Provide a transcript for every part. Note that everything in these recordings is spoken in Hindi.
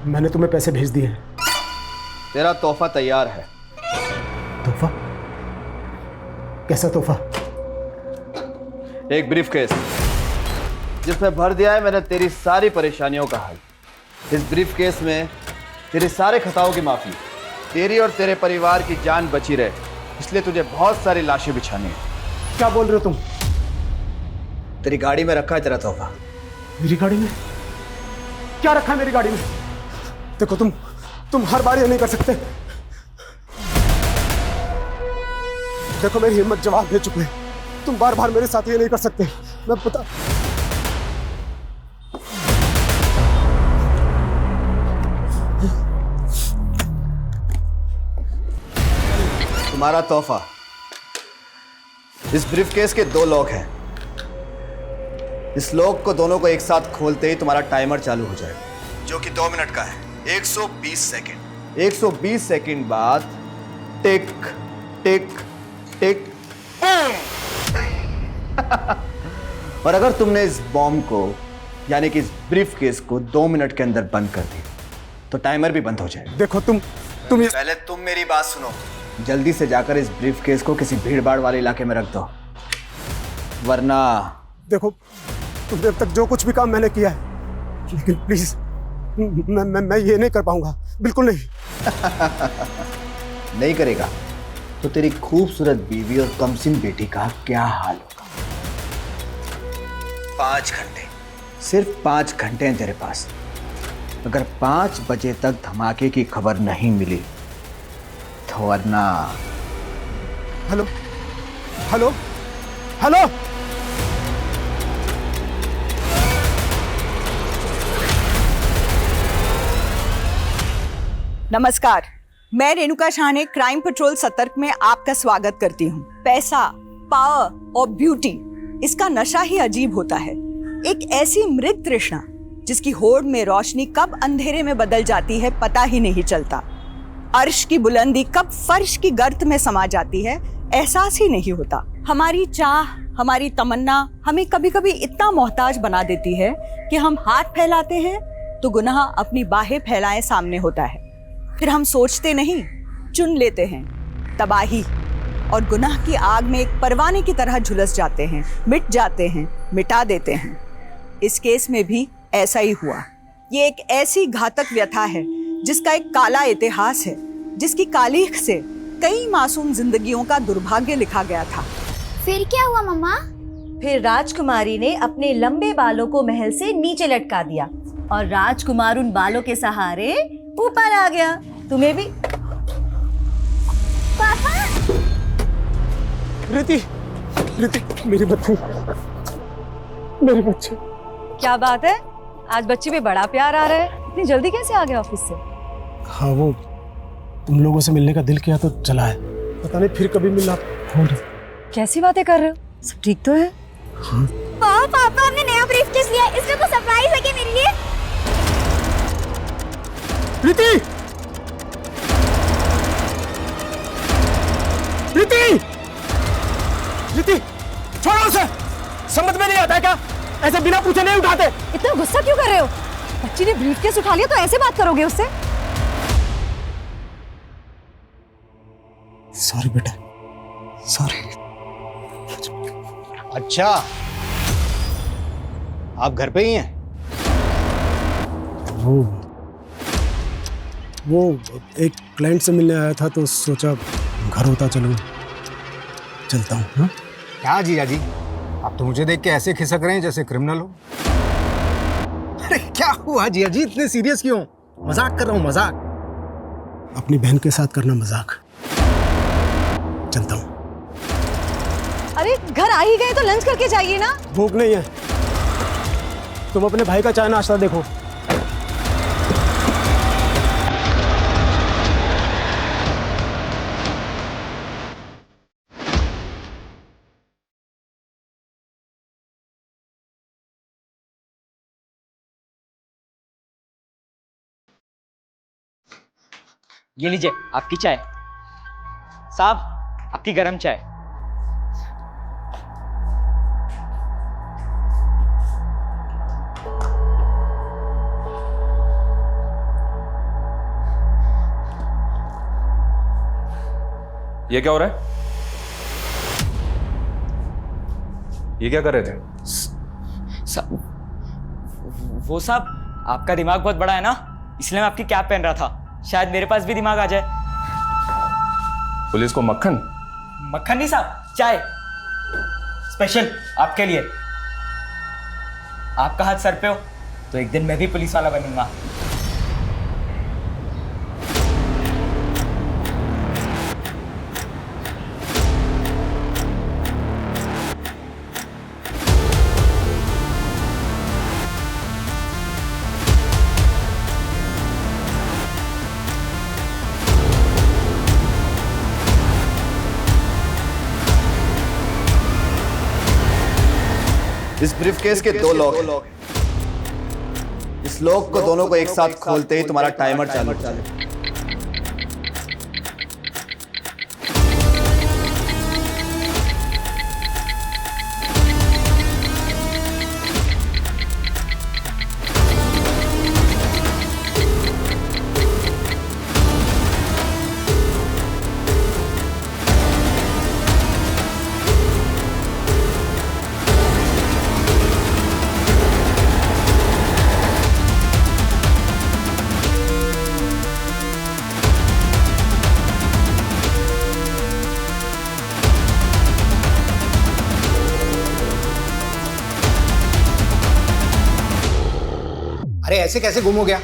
मैंने तुम्हें पैसे भेज दिए। तेरा तोहफा तैयार है। तोहफा? कैसा तोहफा? एक ब्रीफकेस जिसमें भर दिया है मैंने तेरी सारी परेशानियों का हल। इस ब्रीफकेस में तेरे सारे खताओं की माफी, तेरी और तेरे परिवार की जान बची रहे, इसलिए तुझे बहुत सारी लाशें बिछानी है। क्या बोल रहे हो तुम? तेरी गाड़ी में रखा है तेरा तोहफा। मेरी गाड़ी में? क्या रखा है मेरी गाड़ी में? देखो तुम हर बार ये नहीं कर सकते। देखो मेरी हिम्मत जवाब दे चुके हैं, तुम बार बार मेरे साथ ये नहीं कर सकते। मैं पता तुम्हारा तोहफा। इस ब्रीफकेस के 2 लॉक हैं। इस लॉक को दोनों को एक साथ खोलते ही तुम्हारा टाइमर चालू हो जाएगा, जो कि 2 मिनट का है। 120 सेकंड। 120 सेकंड बाद टिक टिक टिक। और अगर तुमने इस बॉम्ब को यानी कि इस ब्रीफकेस को 2 मिनट के अंदर बंद कर दिया तो टाइमर भी बंद हो जाएगा। देखो तुम पहले तुम मेरी बात सुनो। जल्दी से जाकर इस ब्रीफकेस को किसी भीड़-भाड़ वाले इलाके में रख दो, वरना देखो तुमने अब तक जो कुछ भी काम मैंने किया है, लेकिन प्लीज मैं ये नहीं कर पाऊंगा, बिल्कुल नहीं। नहीं करेगा तो तेरी खूबसूरत बीवी और कमसिन बेटी का क्या हाल होगा। 5 घंटे, सिर्फ 5 घंटे हैं तेरे पास। अगर 5 बजे तक धमाके की खबर नहीं मिली तो वरना। Hello hello hello. नमस्कार, मैं रेणुका शाहने क्राइम पेट्रोल सतर्क में आपका स्वागत करती हूँ। पैसा, पावर और ब्यूटी, इसका नशा ही अजीब होता है। एक ऐसी मृत तृष्णा जिसकी होड़ में रोशनी कब अंधेरे में बदल जाती है पता ही नहीं चलता। अर्श की बुलंदी कब फर्श की गर्त में समा जाती है एहसास ही नहीं होता। हमारी चाह, हमारी तमन्ना हमें कभी कभी इतना मोहताज बना देती है कि हम हाथ फैलाते हैं तो गुनाह अपनी बाहें फैलाए सामने होता है। फिर हम सोचते नहीं, चुन लेते हैं तबाही, और गुनाह की आग में एक परवाने की तरह झुलस जाते हैं, मिट जाते हैं, मिटा देते हैं। इस केस में भी ऐसा ही हुआ। ये एक ऐसी घातक व्यथा है जिसका एक काला इतिहास है, जिसकी कालीख से कई मासूम जिंदगियों का दुर्भाग्य लिखा गया था। फिर क्या हुआ मम्मा? फिर राजकुमारी ने अपने लंबे बालों को महल से नीचे लटका दिया और राजकुमार उन बालों के सहारे ऊपर आ गया। तुम्हें भी। पापा! रिति, मेरी बच्ची, मेरे बच्चे। क्या बात है, आज बच्चे में बड़ा प्यार आ रहा है। इतनी जल्दी कैसे आ गया ऑफिस से? हाँ, वो तुम लोगों से मिलने का दिल किया तो चला है, पता नहीं फिर कभी मिलना हो। कैसी बातें कर रहे हो? सब ठीक तो है? हाँ। पापा हमने नया ब्रीफकेस लिया है, इसमें कुछ सरप्राइज है क्या मेरे लिए? रिति! छोड़ो उसे! समझ में नहीं आता है क्या? ऐसे बिना पूछे नहीं उठाते। इतना गुस्सा क्यों कर रहे हो? बच्ची ने ब्रीफकेस उठा लिया तो ऐसे बात करोगे उससे? सॉरी बेटा, सॉरी। अच्छा, आप घर पे ही हैं? वो एक क्लाइंट से मिलने आया था तो सोचा घर होता चलता हूँ। हाँ? क्या जीजा जी, आप तो मुझे देख के ऐसे खिसक रहे हैं जैसे क्रिमिनल हो। अरे क्या हुआ जीजा जी, इतने सीरियस क्यों? मजाक कर रहा हूँ, मजाक। अपनी बहन के साथ करना मजाक। चलता हूँ। अरे घर आ ही गए तो लंच करके जाइए ना। भूख नहीं है, तुम अपने भाई का चाय नाश्ता देखो। ये लीजिए आपकी चाय। साहब, आपकी गरम चाय। ये क्या हो रहा है? ये क्या कर रहे थे? वो साहब, आपका दिमाग बहुत बड़ा है ना, इसलिए मैं आपकी कैप पहन रहा था, शायद मेरे पास भी दिमाग आ जाए। पुलिस को मक्खन? मक्खन नहीं साहब, चाय स्पेशल आपके लिए। आपका हाथ सर पे हो तो एक दिन मैं भी पुलिस वाला बनूंगा। इस ब्रीफकेस के दो लॉक हैं। इस लॉक को दोनों को एक साथ खोलते ही तुम्हारा टाइमर चालू हो जाएगा। अरे ऐसे कैसे गुम हो गया?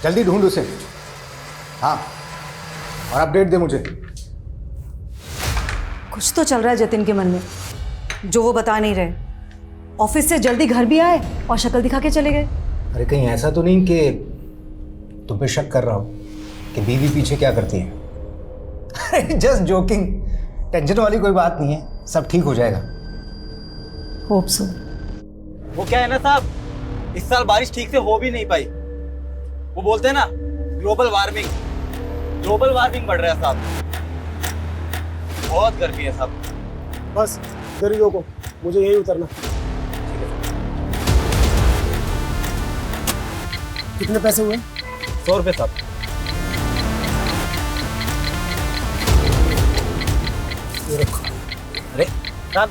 जल्दी ढूंढ उसे। हाँ, और अपडेट दे मुझे। कुछ तो चल रहा है जतिन के मन में जो वो बता नहीं रहे। ऑफिस से जल्दी घर भी आए और शक्ल दिखा के चले गए। अरे कहीं ऐसा तो नहीं कि तुम पे शक कर रहा हो कि बीवी पीछे क्या करती है? अरे जस्ट जोकिंग, टेंशन वाली कोई बात नहीं है, सब ठीक हो जाएगा। Hope so. वो क्या है ना साहब, इस साल बारिश ठीक से हो भी नहीं पाई। वो बोलते हैं ना, ग्लोबल वार्मिंग बढ़ रहा है साहब। बहुत गर्मी है साहब। बस गरीबों को, मुझे यही उतरना। कितने पैसे हुए? 100 रुपये साहब। ये रखो। अरे साहब,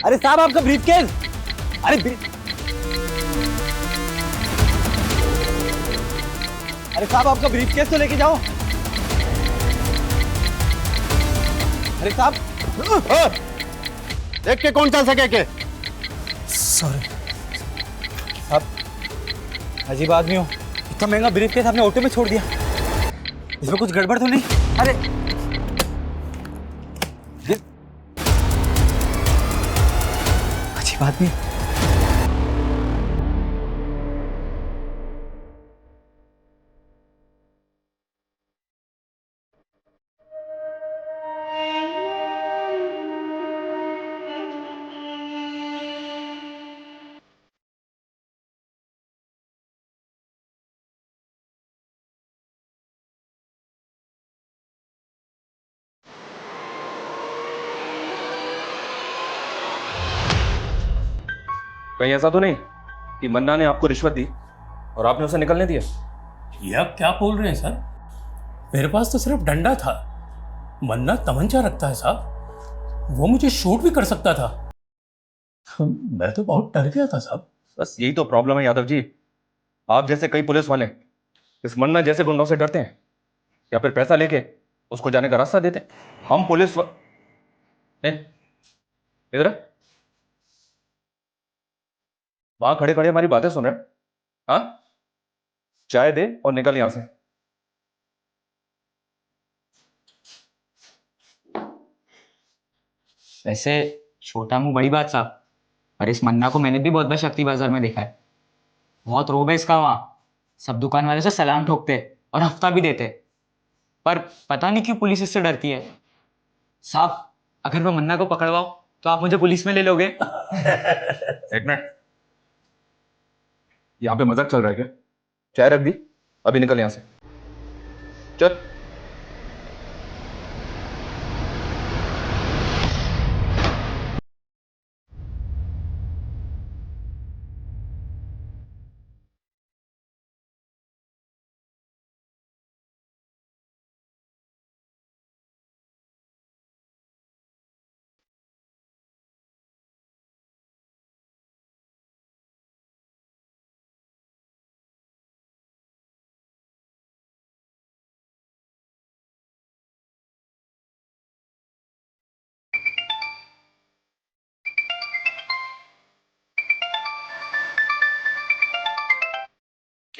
अरे साहब आपका ब्रीफकेस। अरे साहब आपका ब्रीफकेस तो लेके जाओ। अरे साहब, देख के कौन चल सके के? सॉरी साहब अजीब आदमी हो, इतना महंगा ब्रीफकेस आपने ऑटो में छोड़ दिया। इसमें कुछ गड़बड़ तो नहीं? अरे अजीब आदमी। कहीं ऐसा तो नहीं कि मन्ना ने आपको रिश्वत दी और आपने उसे निकलने दिया? ये आप क्या बोल रहे हैं सर? मेरे पास तो सिर्फ डंडा था। मन्ना तमंचा रखता है साहब, वो मुझे शूट भी कर सकता था। मैं तो बहुत डर गया था साहब। बस यही तो प्रॉब्लम है यादव जी। आप जैसे कई पुलिस वाले इस मन्ना जैसे गुंडों से डरते हैं या फिर पैसा लेके उसको जाने का रास्ता देते हैं। हम पुलिस इधर वहां खड़े खड़े हमारी बातें सुन रहे हैं? हाँ, चाय दे और निकल यहां से। वैसे छोटा मुंह बड़ी बात साहब, और इस मन्ना को मैंने भी बहुत बार शक्ति बाजार में देखा है। बहुत रोब है इसका वहाँ। सब दुकान वाले से सलाम ठोकते और हफ्ता भी देते, पर पता नहीं क्यों पुलिस इससे डरती है। साहब अगर मैं मन्ना को पकड़वाऊं तो आप मुझे पुलिस में ले लोगे? एक मिनट, यहाँ पे मजाक चल रहा है क्या? चाय रख दी, अभी निकल यहां से। चल।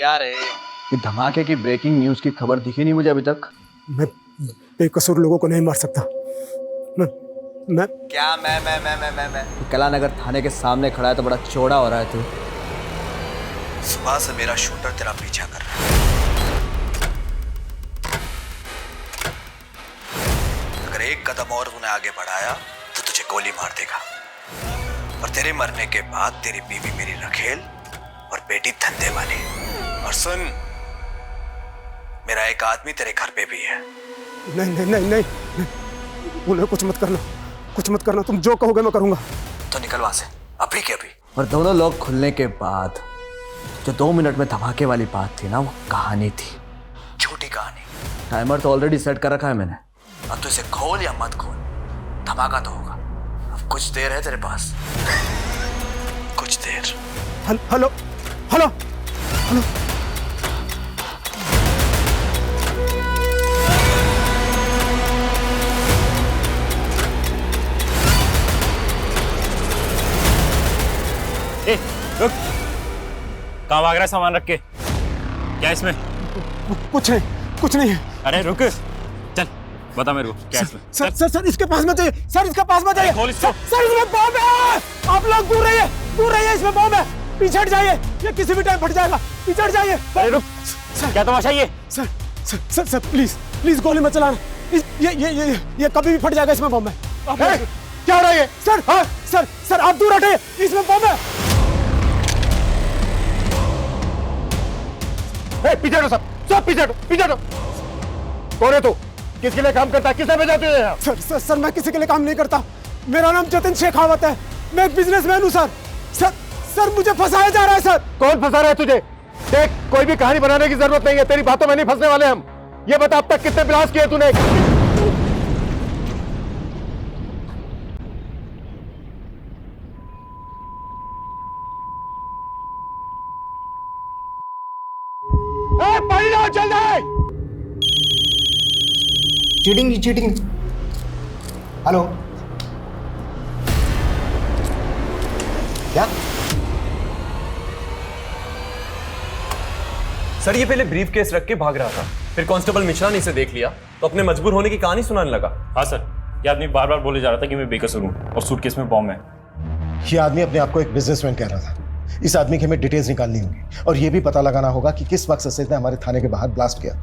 क्या रे? ये धमाके की ब्रेकिंग न्यूज़ की खबर दिखी नहीं मुझे अभी तक। मैं बेकसूर लोगों को नहीं मार सकता। मैं क्या मैं कलानगर थाने के सामने खड़ा है तो बड़ा चौड़ा हो रहा है तू। सुबह से मेरा शूटर तेरा पीछा कर रहा है। अगर एक कदम और तूने आगे बढ़ाया तो तुझे गोली मार देगा। और तेरे मरने के बाद तेरी बीवी मेरी रखेल और बेटी धंधे वाली। और सुन, मेरा एक आदमी तेरे घर पे भी है। नहीं नहीं नहीं नहीं, नहीं। बोले कुछ मत करना, कुछ मत करना। तुम जो कहोगे मैं करूंगा। तो निकल वहां से अभी के अभी। और दोनों लोग खुलने के बाद जो 2 मिनट में धमाके वाली बात थी ना, वो कहानी थी, झूठी कहानी। टाइमर तो ऑलरेडी सेट कर रखा है मैंने। अब तो इसे खोल या मत खोल, धमाका तो होगा। अब कुछ देर है तेरे पास, कुछ देर। Hello hello hello. ए, रुक। कहाँ भाग रहा है सामान रख के? क्या इसमें? कुछ नहीं है। अरे रुक, चल बता मेरे को क्या इसमें? सर सर सर इसके पास मत जाइए। सर इसके पास मत जाइए। खोल इसको। सर इसमें बॉम्ब है। आप लोग दूर रहिए, इसमें बॉम्ब है। पीछे हट जाइए, ये किसी भी टाइम फट जाएगा। पीछे हट जाइए। अरे रुक, क्या तमाशा ये? Sir sir sir sir please गोली मत चलाना। ये कभी भी फट जाएगा। इसमें बॉम्ब है। क्या हो रहा है ये? सर हाँ सर आप दूर हटिए, इसमें बॉम्ब है। पीछे हटो सब पीछे हटो। कौन है तू? किसके लिए काम करता है? किसने भेजा तुझे यहाँ? सर मैं किसी के लिए काम नहीं करता। मेरा नाम जतिन शेखावत है। मैं एक बिजनेसमैन हूँ सर मुझे फंसाया जा रहा है सर। कौन फंसा रहा है तुझे? देख, कोई भी कहानी बनाने की जरूरत नहीं है। तेरी बातों में नहीं फंसने वाले हम। ये बता, अब तक कितने ब्लास्ट किए तूने? पानी लाओ जल्दी। चीटिंग। हेलो क्या? सर ये पहले ब्रीफ केस रख के भाग रहा था, फिर कांस्टेबल मिश्रा ने इसे देख लिया तो अपने मजबूर होने की कहानी सुनाने लगा। हाँ सर, ये आदमी बार बार बोले जा रहा था कि मैं बेकसूर हूँ और सूटकेस में बॉम्ब है। ये आदमी अपने आप को एक बिजनेसमैन कह रहा था। इस आदमी की हमें डिटेल्स निकालनी होगी और ये भी पता लगाना होगा कि किस वक्त से इसने हमारे थाने के बाहर ब्लास्ट किया।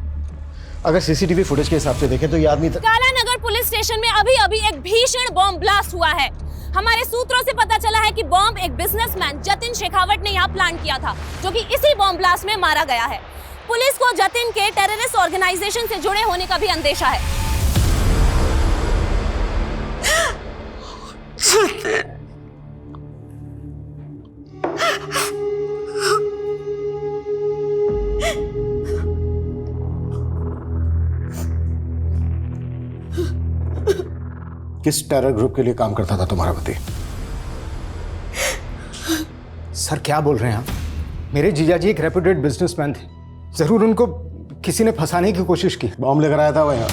अगर सीसीटीवी फुटेज के हिसाब से देखें तो ये आदमी कालानगर पुलिस स्टेशन में अभी एक भीषण बॉम्ब ब्लास्ट हुआ है। हमारे सूत्रों से पता चला है कि बॉम्ब एक बिजनेसमैन जतिन शेखावत ने यहाँ प्लान किया था, जो कि इसी बॉम्ब ब्लास्ट में मारा गया है। पुलिस को जतिन के टेररिस्ट ऑर्गेनाइजेशन से जुड़े होने का भी अंदेशा है। किस टेरर ग्रुप के लिए काम करता था तुम्हारा पति? सर क्या बोल रहे हैं आप? मेरे जीजाजी एक रेप्यूटेड बिजनेसमैन थे। जरूर उनको किसी ने फंसाने की कोशिश की। बॉम्ब लेकर आया था वो यहाँ।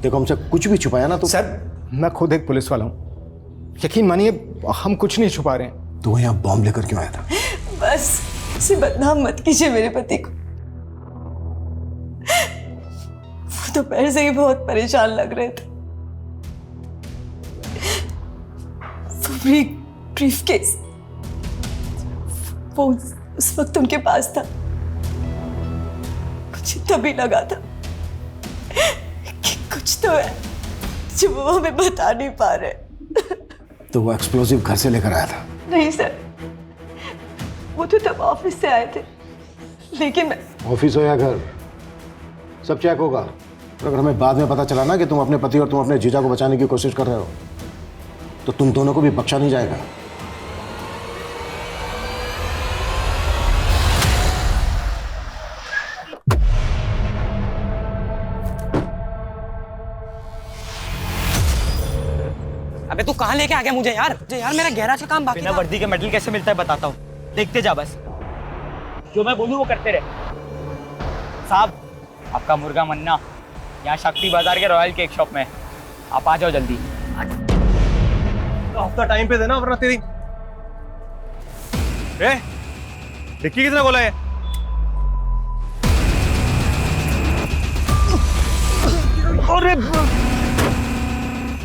देखो, हमसे कुछ भी छुपाया ना तो। सर मैं खुद एक पुलिस वाला हूँ, यकीन मानिए हम कुछ नहीं छुपा रहे हैं। तो यहाँ बॉम्ब लेकर क्यों आया था? बस इसे बदनाम मत कीजिए मेरे पति को। वो तो पहले से ही बहुत परेशान लग रहे थे। ब्रीफकेस वो उस वक्त उनके पास था। कुछ तभी लगा था कि कुछ तो है जो वो हमें बता नहीं पा रहे। तो वो एक्सप्लोसिव घर से लेकर आया था? नहीं सर, वो तो तब ऑफिस से आए थे, लेकिन मैं ऑफिस हो या घर, सब चेक होगा। और अगर हमें बाद में पता चला ना कि तुम अपने पति और तुम अपने जीजा को बचाने की कोशिश कर रहे हो तो तुम दोनों को भी बख्शा नहीं जाएगा। अबे तू कहाँ लेके आ गया मुझे यार? मेरा गैराज का काम बाकी बिना वर्दी के मेडल कैसे मिलता है बताता हूँ, देखते जा बस। जो मैं बोलूँ वो करते रहे। साहब, आपका मुर्गा मन्ना यहाँ शक्ति बाजार के रॉयल केक शॉप में। आप आ जाओ जल्दी। हफ्ता टाइम पे देना वरना तेरी। डिक्की किसने बोला है?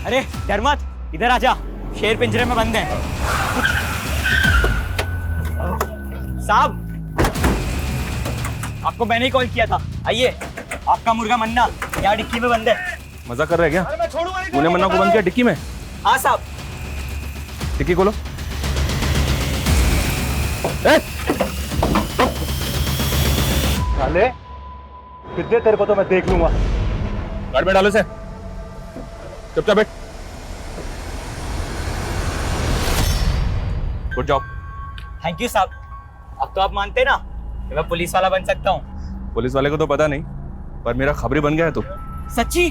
अरे डर मत, इधर आजा, शेर पिंजरे में बंद है। साहब, आपको मैंने ही कॉल किया था, आइए। आपका मुर्गा मन्ना यहाँ डिक्की में बंद है। मजाक कर रहे हैं क्या? तूने मन्ना को बंद किया डिक्की में? हाँ साहब। डिक्की खोलो। साले, कितने तेरे को तो मैं देख लूंगा। गाड़ी में डालो इसे। चुपचाप बैठ। Good job. थैंक यू साहब। अब तो आप मानते ना कि मैं पुलिस वाला बन सकता हूँ। पुलिस वाले को तो पता नहीं, पर मेरा खबरी बन गया है तू। सच्ची?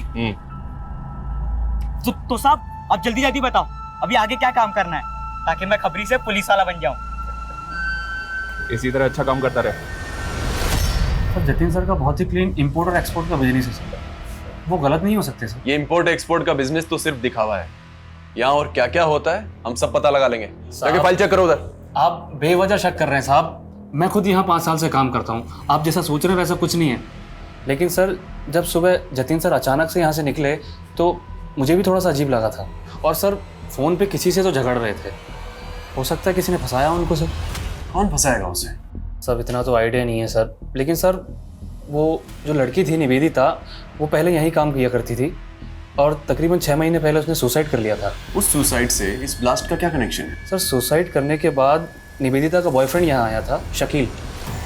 तो साहब, अब जल्दी जल्दी बताओ, अभी आगे क्या काम करना है ताकि मैं खबरी से पुलिस वाला बन जाऊं। इसी तरह अच्छा काम करता रहे। सर जतिन सर का बहुत ही क्लीन इंपोर्ट और एक्सपोर्ट का बिजनेस है सर, वो गलत नहीं हो सकते सर। ये इंपोर्ट एक्सपोर्ट का बिजनेस तो सिर्फ दिखावा है। यहाँ और क्या क्या होता है हम सब पता लगा लेंगे। जाके फाइल चेक करो उधर। आप बेवजह शक कर रहे हैं साहब, मैं खुद यहाँ 5 साल से काम करता हूँ, आप जैसा सोच रहे हैं वैसा कुछ नहीं है। लेकिन सर जब सुबह जतिन सर अचानक से यहाँ से निकले तो मुझे भी थोड़ा सा अजीब लगा था। और सर फ़ोन पे किसी से तो झगड़ रहे थे, हो सकता है किसी ने फंसाया उनको सर। कौन फंसाएगा उसे? सब इतना तो आइडिया नहीं है सर, लेकिन सर वो जो लड़की थी निवेदिता, वो पहले यहीं काम किया करती थी और तकरीबन 6 महीने पहले उसने सुसाइड कर लिया था। उस सुसाइड से इस ब्लास्ट का क्या कनेक्शन है? सर सुसाइड करने के बाद निवेदिता का बॉयफ्रेंड यहाँ आया था शकील,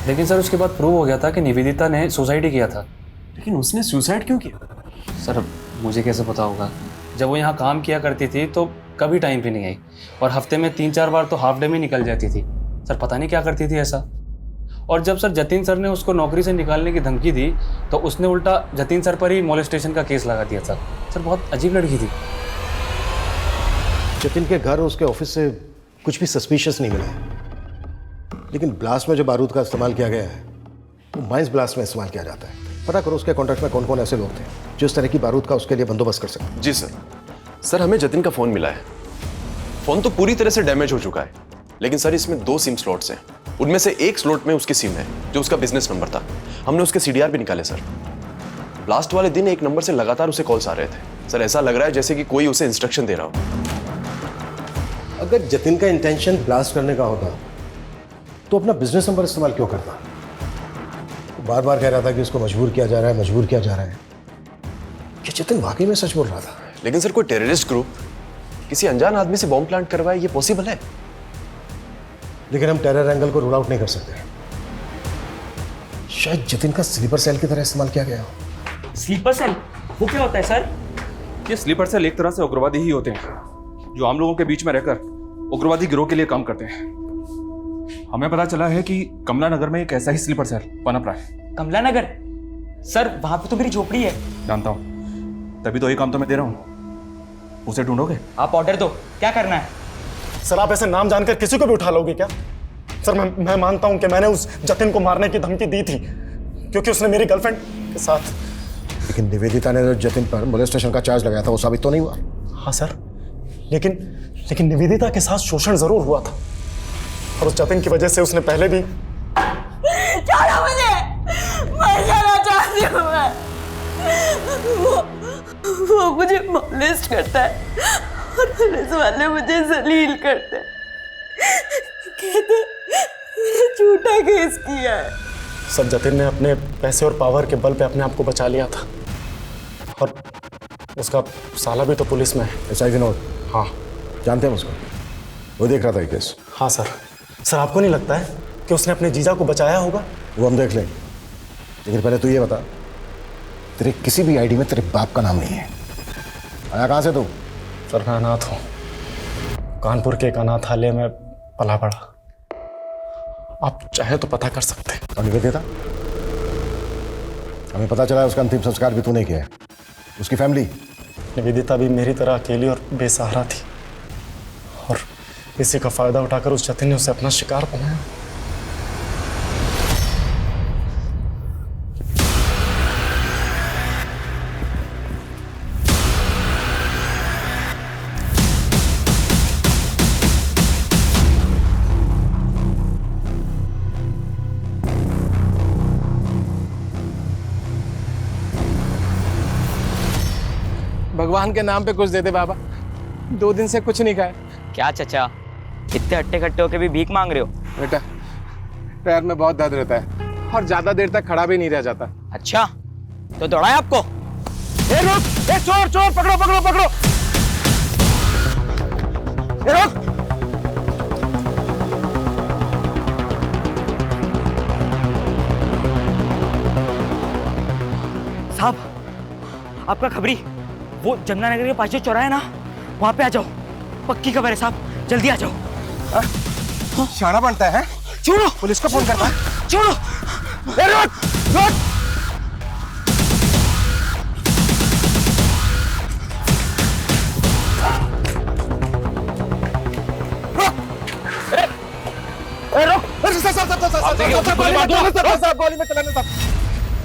लेकिन सर उसके बाद प्रूव हो गया था कि निवेदिता ने सुसाइड ही किया था। लेकिन उसने सुसाइड क्यों किया? सर मुझे कैसे पता होगा, जब वो यहाँ काम किया करती थी तो कभी टाइम पे नहीं आई और हफ्ते में 3-4 बार तो हाफ डे में निकल जाती थी। सर पता नहीं क्या करती थी ऐसा। और जब सर जतिन सर ने उसको नौकरी से निकालने की धमकी दी तो उसने उल्टा जतिन सर पर ही मोलेस्टेशन का केस लगा दिया था। सर बहुत अजीब लड़की थी। जतिन के घर और उसके ऑफिस से कुछ भी सस्पिशियस नहीं मिला, लेकिन ब्लास्ट में जो बारूद का इस्तेमाल किया गया है वो माइंस ब्लास्ट में इस्तेमाल किया जाता है। पता करो उसके कॉन्ट्रैक्ट में कौन कौन ऐसे लोग थे जो इस तरह की बारूद का उसके लिए बंदोबस्त कर सकते। जी सर। सर हमें जतिन का फोन मिला है। फोन तो पूरी तरह से डैमेज हो चुका है, लेकिन सर इसमें 2 सिम स्लॉट्स हैं। उनमें से एक स्लॉट में उसकी सिम है जो उसका बिजनेस नंबर था। हमने उसके CDR भी निकाले सर। ब्लास्ट वाले दिन एक नंबर से लगातार उसे कॉल्स आ रहे थे। सर ऐसा लग रहा है जैसे कि कोई उसे इंस्ट्रक्शन दे रहा हो। अगर जतिन का इंटेंशन ब्लास्ट करने का होता तो अपना बिजनेस नंबर इस्तेमाल क्यों करता? वो बार बार कह रहा था कि उसको मजबूर किया जा रहा है, मजबूर किया जा रहा है। क्या जतिन वाकई में सच बोल रहा था? लेकिन सर कोई टेररिस्ट ग्रुप किसी अनजान आदमी से बॉम्ब प्लांट करवाए, ये पॉसिबल है? लेकिन हम टेरर एंगल को रूल आउट नहीं कर सकते। शायद जतिन का स्लीपर सेल की तरह इस्तेमाल किया गया हो। स्लीपर सेल वो क्या होता है सर? ये स्लीपर सेल एक तरह से उग्रवादी ही होते हैं जो आम लोगों के बीच में रहकर उग्रवादी गिरोह के लिए काम करते हैं। हमें पता चला है कि कमला नगर में एक ऐसा ही स्लीपर सेल पनप रहा है। कमला नगर? सर वहां पे तो मेरी झोपड़ी है। जानता हूँ, तभी तो ये काम तो मैं दे रहा हूँ। उसे ढूंढोगे? आप ऑर्डर दो, क्या करना है? सर आप ऐसे नाम जानकर किसी को भी उठा लोगे क्या? सर मैं मानता हूं कि मैंने उस जतिन को मारने की धमकी दी थी क्योंकि उसने मेरी गर्लफ्रेंड के साथ। लेकिन निवेदिता ने जो जतिन पर मोलेस्टेशन का चार्ज लगाया था वो साबित तो नहीं हुआ। हाँ सर, लेकिन निवेदिता के साथ शोषण जरूर हुआ था और उस जतिन की वजह से उसने पहले भी। छोड़ो मुझे, मर जाना चाहती हूँ मैं। वो मुझे मोलेस्ट करता है और पुलिस वाले मुझे जलील करते हैं, कहते मैंने झूठा केस किया है। सर जतिन ने अपने पैसे और पावर के बल पे अपने आप को बचा लिया था और उसका साला भी तो पुलिस में है। SI विनोद? हाँ जानते हैं उसको, वो देख रहा था ये केस। हाँ सर। सर आपको नहीं लगता है कि उसने अपने जीजा को बचाया होगा? वो हम देख लें, लेकिन पहले तू ये बता, तेरे किसी भी आईडी में तेरे बाप का नाम नहीं है। आया कहाँ से तू? सर मैं अनाथ हूँ, कानपुर के एक अनाथालय में पला पड़ा। आप चाहे तो पता कर सकते हैं। और निवेदिता? हमें पता चला है उसका अंतिम संस्कार भी तूने किया है। उसकी फैमिली? निवेदिता भी मेरी तरह अकेली और बेसहारा थी और इसी का फायदा उठाकर उस जतिन ने उसे अपना शिकार बनाया। भगवान के नाम पे कुछ दे दे बाबा, 2 दिन से कुछ नहीं खाया। क्या चचा, इतने हट्टे खट्टे होके भी भीख मांग रहे हो? बेटा पैर में बहुत दर्द रहता है और ज्यादा देर तक खड़ा भी नहीं रह जाता। अच्छा, तो दौड़ाए आपको? ए रुक, ए चोर चोर, पकड़ो पकड़ो पकड़ो, ए रुक। साहब, आपका खबरी वो जमुना नगर के पास जो चौराहा है ना, वहां पे आ जाओ। पक्की खबर है साहब, जल्दी आ जाओ। शाना बनता है? छोड़ो, पुलिस को फोन करता है? छोड़ो। ए रुक रुक।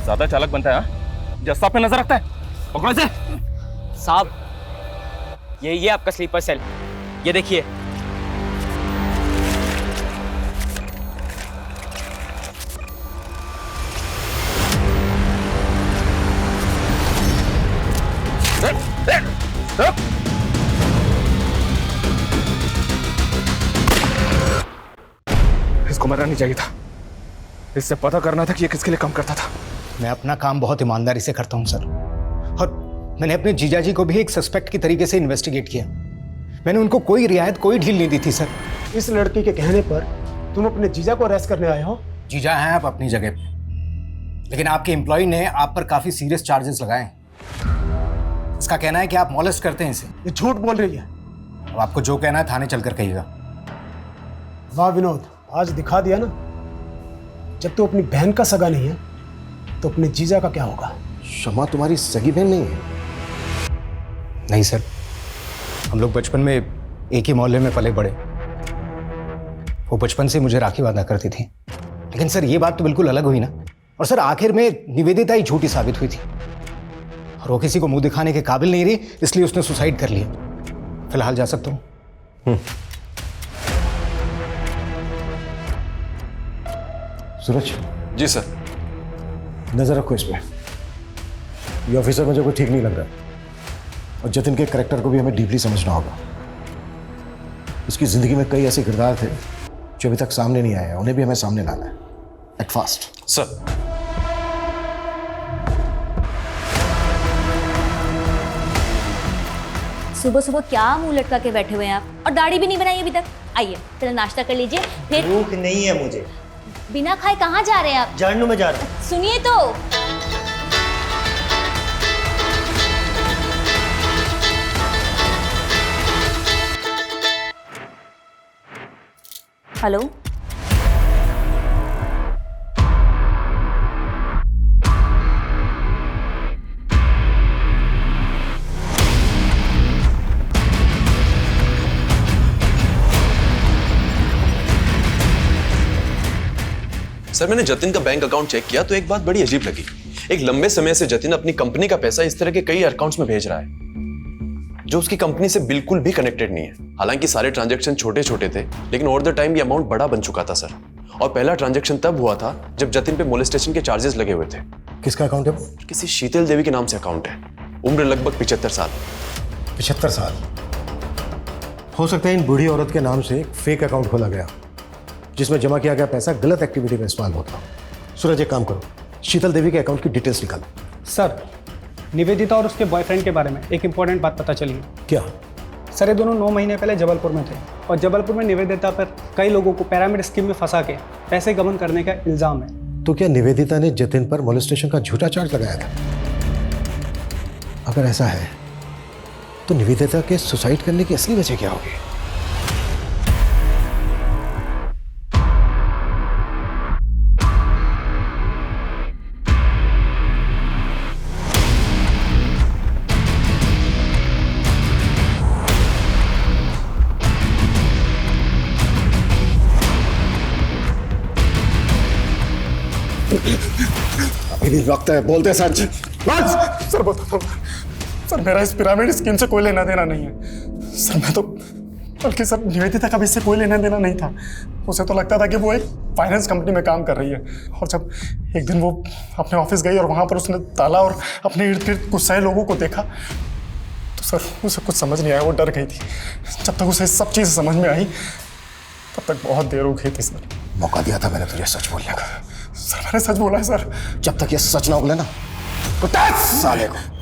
ज्यादा चालक बनता है, जस्ता पे नजर रखता है, पकड़ो इसे। साहब, ये आपका स्लीपर सेल, ये देखिए। इसको मरना नहीं चाहिए था, इससे पता करना था कि ये किसके लिए काम करता था। मैं अपना काम बहुत ईमानदारी से करता हूं सर, और मैंने अपने जीजाजी को भी एक सस्पेक्ट की तरीके से इन्वेस्टिगेट किया। मैंने उनको कोई रियायत, कोई ढील नहीं दी थी सर। इस लड़की के कहने पर तुम अपने जीजा को अरेस्ट करने आए हो? जीजा हैं आप अपनी जगह पे, लेकिन आपके एम्प्लॉय ने आप पर काफी सीरियस चार्जेस लगाए हैं। इसका कहना है कि आप मॉलेस्ट करते हैं इसे। ये झूठ बोल रही है। अब आपको जो कहना है थाने चलकर कहिएगा। वाह विनोद, आज दिखा दिया ना, जब तू अपनी बहन का सगा नहीं है तो अपने जीजा का क्या होगा? शमा तुम्हारी सगी बहन नहीं है? नहीं सर, हम लोग बचपन में एक ही मोहल्ले में पले बड़े। वो बचपन से मुझे राखी बांधा करती थी। लेकिन सर ये बात तो बिल्कुल अलग हुई ना। और सर आखिर में निवेदिता ही झूठी साबित हुई थी, और वो किसी को मुंह दिखाने के काबिल नहीं रही, इसलिए उसने सुसाइड कर लिया। फिलहाल जा सकता हूँ? सूरज। जी सर। नजर रखो इसमें, ये ऑफिसर मुझे कोई ठीक नहीं लग रहा, और जतिन के कैरेक्टर को भी हमें डीपली समझना होगा। उसकी जिंदगी में कई ऐसे किरदार थे जो अभी तक सामने नहीं आए हैं, उन्हें भी हमें सामने लाना है, एट फास्ट। सर। सुबह सुबह क्या मुंह लटका के बैठे हुए हैं आप, और दाढ़ी भी नहीं बनाई अभी तक। आइए पहले नाश्ता कर लीजिए, फिर। भूख नहीं है मुझे। बिना खाए कहाँ जा रहे हैं आप? झाड़ू में जा रहा हूँ। सुनिए तो। हेलो, सर मैंने जतिन का बैंक अकाउंट चेक किया तो एक बात बड़ी अजीब लगी। एक लंबे समय से जतिन अपनी कंपनी का पैसा इस तरह के कई अकाउंट्स में भेज रहा है जो उसकी कंपनी से बिल्कुल भी कनेक्टेड नहीं है। हालांकि सारे ट्रांजैक्शन छोटे छोटे थे, लेकिन ओवर द टाइम ये अमाउंट बड़ा बन चुका था सर। और पहला ट्रांजैक्शन तब हुआ था जब जतिन पे मोलेस्टेशन के चार्जेस लगे हुए थे। किसका अकाउंट है? किसी शीतल देवी के नाम से अकाउंट है। उम्र लगभग 75 साल। 75 साल? हो सकता है इन बूढ़ी औरत के नाम से एक फेक अकाउंट खोला गया जिसमें जमा किया गया पैसा गलत एक्टिविटी में इस्तेमाल होता। सूरज एक काम करो, शीतल देवी के अकाउंट की डिटेल्स निकालो। सर, निवेदिता और उसके बॉयफ्रेंड के बारे में एक इंपॉर्टेंट बात पता चली है। क्या? सर ये दोनों 9 महीने पहले जबलपुर में थे, और जबलपुर में निवेदिता पर कई लोगों को पिरामिड स्कीम में फंसा के पैसे गबन करने का इल्जाम है। तो क्या निवेदिता ने जतिन पर मोलेस्टेशन का झूठा चार्ज लगाया था? अगर ऐसा है तो निवेदिता के सुसाइड करने की असली वजह क्या होगी? अभी वक्त है, बोलते सच। सर बताओ सर, मेरा इस पिरामिड स्कीम से कोई लेना देना नहीं है सर। मैं तो बल्कि सर निवेदिता का भी इससे कोई लेना देना नहीं था। उसे तो लगता था कि वो एक फाइनेंस कंपनी में काम कर रही है, और जब एक दिन वो अपने ऑफिस गई और वहाँ पर उसने ताला और अपने इर्द गिर्द गुस्साए लोगों को देखा तो सर उसे कुछ समझ नहीं आया, वो डर गई थी। जब तक उसे सब चीज़ समझ में आई तब तक बहुत देर हो गई थी सर। मौका दिया था मैंने तुझे सच बोलने का। सर मैंने सच बोला है सर। जब तक ये सच ना उगले ना तो साले को।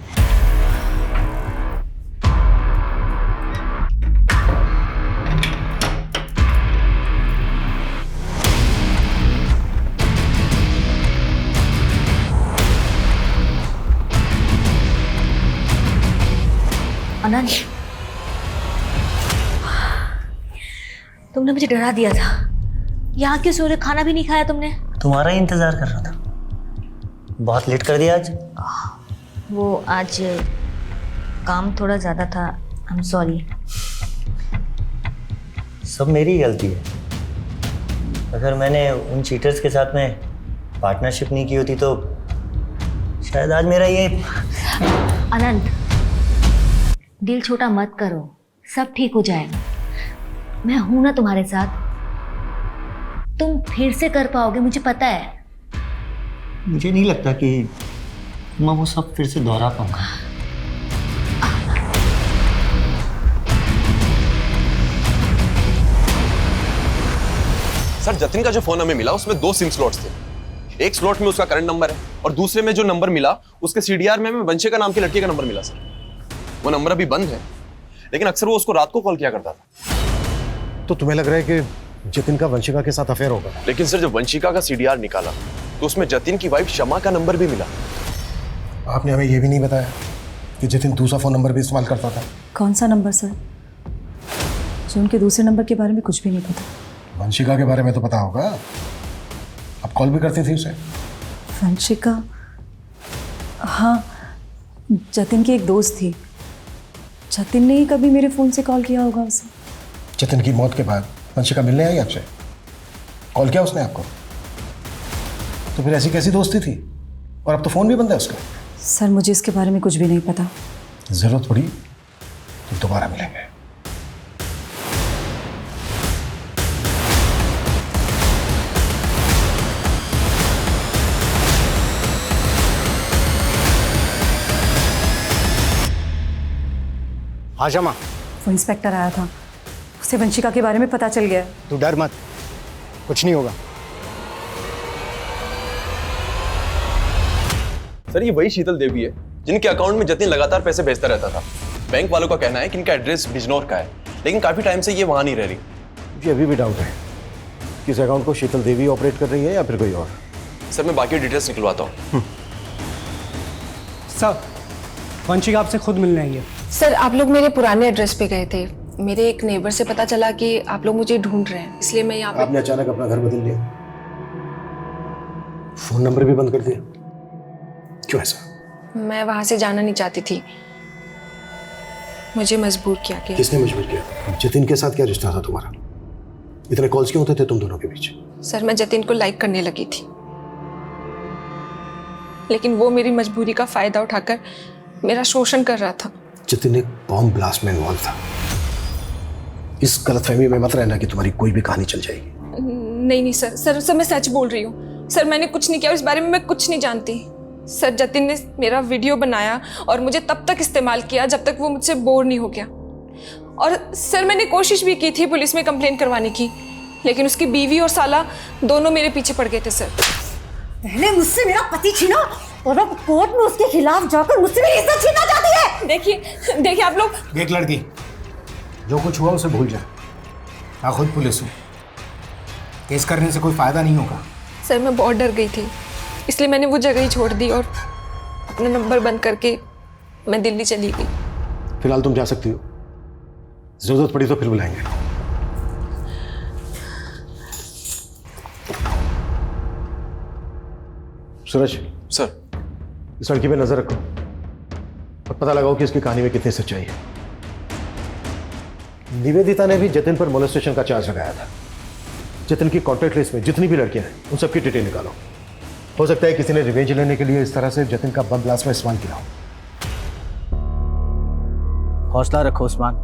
अनंत, तुमने मुझे डरा दिया था। यहाँ क्यों सो रहे? खाना भी नहीं खाया तुमने? तुम्हारा ही इंतजार कर रहा था। बहुत लेट कर दिया आज। वो आज काम थोड़ा ज़्यादा था। I am sorry. सब मेरी गलती है। अगर मैंने उन चीटर्स के साथ में पार्टनरशिप नहीं की होती तो शायद आज मेरा ये। अनंत, दिल छोटा मत करो, सब ठीक हो जाएगा। मैं हूं ना तुम्हारे साथ। तुम फिर से कर पाओगे, मुझे पता है। मुझे नहीं लगता कि मैं वो सब फिर से दोहरा पाऊंगा। सर जतिन का जो फोन हमें मिला उसमें 2 सिम स्लॉट्स थे। एक स्लॉट में उसका करंट नंबर है और दूसरे में जो नंबर मिला उसके सीडीआर में हमें वंशिका नाम की लड़की का नंबर मिला सर। वो नंबर अभी बंद है, लेकिन अक्सर वो उसको रात को कॉल किया करता था। तो तुम्हें लग रहा है कि जतिन का वंशिका के साथ अफेयर होगा? लेकिन सर जब वंशिका का सीडीआर निकाला तो उसमें जतिन की वाइफ शमा का नंबर भी मिला। आपने हमें यह भी नहीं बताया कि जतिन दूसरा फोन नंबर भी इस्तेमाल करता था। कौन सा नंबर सर? जो उनके दूसरे नंबर के बारे में कुछ भी नहीं पता। वंशिका के बारे में तो पता होगा, आप कॉल भी करती थी उसे। वंशिका? हाँ, जतिन की एक दोस्त थी। जतिन ने ही कभी मेरे फ़ोन से कॉल किया होगा उसे। जतिन की मौत के बाद वंशिका मिलने आई आपसे? कॉल किया उसने आपको? तो फिर ऐसी कैसी दोस्ती थी? और अब तो फ़ोन भी बंद है उसका। सर मुझे इसके बारे में कुछ भी नहीं पता। ज़रूरत पड़ी तो दोबारा मिलेंगे। हाँ शमा, वो इंस्पेक्टर आया था, उसे वंशिका के बारे में पता चल गया। तू डर मत, कुछ नहीं होगा। सर ये वही शीतल देवी है जिनके अकाउंट में जतिन लगातार पैसे भेजता रहता था। बैंक वालों का कहना है कि इनका एड्रेस बिजनौर का है, लेकिन काफी टाइम से ये वहां नहीं रह रही। मुझे अभी भी डाउट है कि इस अकाउंट को शीतल देवी ऑपरेट कर रही है या फिर कोई और। सर मैं बाकी डिटेल्स निकलवाता हूँ। सर, वंशिका आपसे खुद मिलने आई है। सर आप लोग मेरे पुराने एड्रेस पे गए थे। मेरे एक नेबर से पता चला कि आप लोग मुझे ढूंढ रहे हैं, इसलिए मैं यहाँ पे। आपने अचानक अपना घर बदल लिया, फोन नंबर भी बंद कर दिया, क्यों ऐसा? मैं वहां से जाना नहीं चाहती थी, मुझे मजबूर किया गया। किसने मजबूर किया? जतिन के साथ क्या रिश्ता था तुम्हारा? इतने कॉल्स क्यों होते थे तुम दोनों के बीच? सर मैं जतिन को लाइक करने लगी थी, लेकिन वो मेरी मजबूरी का फायदा उठाकर मेरा शोषण कर रहा था। जतिन एक बॉम्ब ब्लास्ट में इन्वॉल्व था। इस गलतफहमी में मत रहना कि तुम्हारी कोई भी कहानी चल जाएगी। नहीं नहीं सर मैं सच बोल रही हूँ। सर मैंने कुछ नहीं किया, इस बारे में मैं कुछ नहीं जानती। सर जतिन ने मेरा वीडियो बनाया और मुझे तब तक इस्तेमाल किया जब तक वो मुझसे बोर नहीं हो गया। और सर मैंने कोशिश भी की थी पुलिस में कंप्लेंट करवाने की, लेकिन उसकी बीवी और साला दोनों मेरे पीछे पड़ गए थे। सर पहले मुझसे मेरा पति छीना और अब कोर्ट में उसके खिलाफ जाकर मुझसे मेरी इज्जत छीनना चाहती है। देखिए आप लोग। देख लड़की, जो कुछ हुआ उसे भूल जा। मैं खुद पुलिस हूँ, केस करने से कोई फायदा नहीं होगा। सर मैं बहुत डर गई थी, इसलिए मैंने वो जगह ही छोड़ दी और अपना नंबर बंद करके मैं दिल्ली चली गई। फिलहाल तुम जा सकती हो, जरूरत पड़ी तो फिर बुलाएंगे। सूरज सर, इस लड़की पे नजर रखो और पता लगाओ कि इसकी कहानी में कितनी सच्चाई है। निवेदिता ने भी जतिन पर मोलेस्टेशन का चार्ज लगाया था। जतिन की कॉन्टैक्ट लिस्ट में जितनी भी लड़कियां हैं उन सबकी डिटेल निकालो। हो सकता है किसी ने रिवेंज लेने के लिए इस तरह से जतिन का बम ब्लास्ट में इस्तेमाल किया हो। हौसला रखो उस्मान,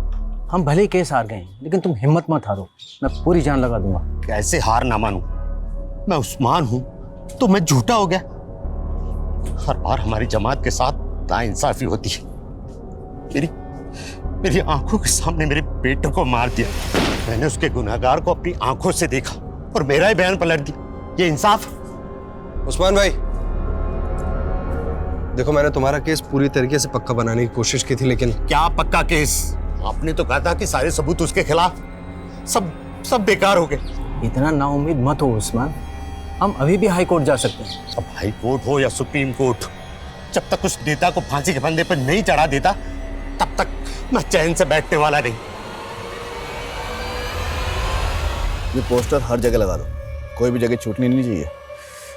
हम भले ही केस हार गए लेकिन तुम हिम्मत मत हारो, मैं पूरी जान लगा दूंगा। कैसे हार ना मानूं? मैं उस्मान हूं तो मैं झूठा हो गया? हर बार हमारी जमात के साथ नाइंसाफी होती है। मेरी आंखों के सामने मेरे बेटे को मार दिया। मैंने उसके गुनहगार को अपनी आंखों से देखा और मेरा ही बयान पलट दिया। ये इंसाफ? उस्मान भाई देखो, मैंने तुम्हारा केस पूरी तरीके से पक्का बनाने की कोशिश की थी, लेकिन क्या पक्का केस? आपने तो कहा था कि सारे सबूत उसके खिलाफ, सब बेकार हो गए। इतना नाउम्मीद मत हो उस्मान, हम अभी भी हाई कोर्ट जा सकते हैं। अब हाई कोर्ट हो या सुप्रीम कोर्ट, जब तक उस नेता को फांसी के फंदे पर नहीं चढ़ा देता तब तक मैं चैन से बैठने वाला नहीं। ये पोस्टर हर जगह लगा दो, कोई भी जगह छूटनी नहीं चाहिए।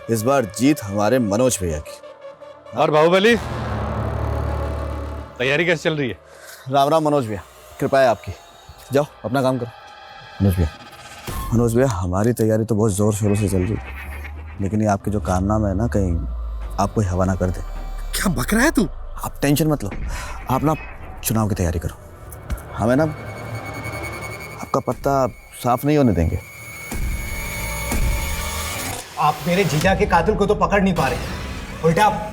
इस बार जीत हमारे मनोज भैया की। और बाहुबली, तैयारी कैसे चल रही है? राम राम मनोज भैया, कृपा है आपकी। जाओ अपना काम करो। मनोज भैया हमारी तैयारी तो बहुत जोर शोरों से चल रही है, लेकिन ये आपके जो कारनामे है ना, कहीं आप कोई हवा ना कर दे। क्या बक रहा है तू? आप टेंशन मत लो, आप ना चुनाव की तैयारी करो। हमें ना आपका पत्ता साफ नहीं होने देंगे। आप मेरे जीजा के कातिल को तो पकड़ नहीं पा रहे, उल्टा आप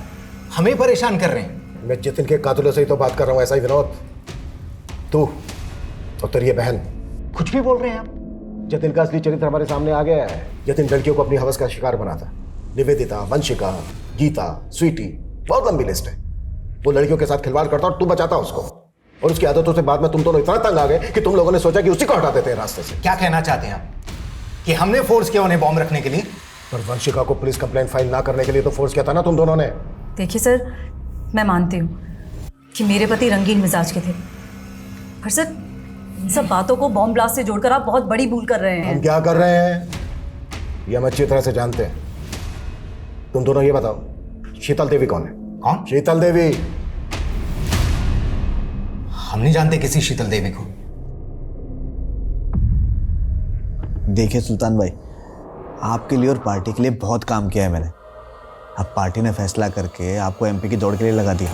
हमें परेशान कर रहे हैं। मैं जतिन के कातिलों से ही तो बात कर रहा हूँ। ऐसा ही विनोद, तू और तेरी ये बहन कुछ भी बोल रहे हैं आप। जतिन का असली चरित्र हमारे सामने आ गया है। जतिन लड़कियों को अपनी हवस का शिकार बनाता। निवेदिता, वंशिका, गीता, स्वीटी, बहुत लंबी लिस्ट है। वो लड़कियों के साथ खिलवाड़ करता और तू बचाता उसको, और उसकी आदतों से बाद में तुम दोनों इतना तंग आ गए कि तुम लोगों ने सोचा कि उसी को हटा देते हैं रास्ते से। क्या कहना चाहते हैं आप कि हमने फोर्स किया उन्हें बॉम्ब रखने के लिए? पर वंशिका को पुलिस कंप्लेंट फाइल ना करने के लिए तो फोर्स किया था ना तुम दोनों ने। देखिए सर, मैं मानती हूँ कि मेरे पति रंगीन मिजाज के थे, पर सर इन सब बातों को बॉम्ब ब्लास्ट से जोड़कर आप बहुत बड़ी भूल कर रहे हैं। हम क्या कर रहे हैं ये हम अच्छी तरह से जानते हैं। तुम दोनों ये बताओ, शीतल देवी कौन है? कौन? शीतल देवी। हम नहीं जानते किसी शीतल देवी को। देखिए सुल्तान भाई, आपके लिए और पार्टी के लिए बहुत काम किया है मैंने। अब पार्टी ने फैसला करके आपको एमपी की दौड़ के लिए लगा दिया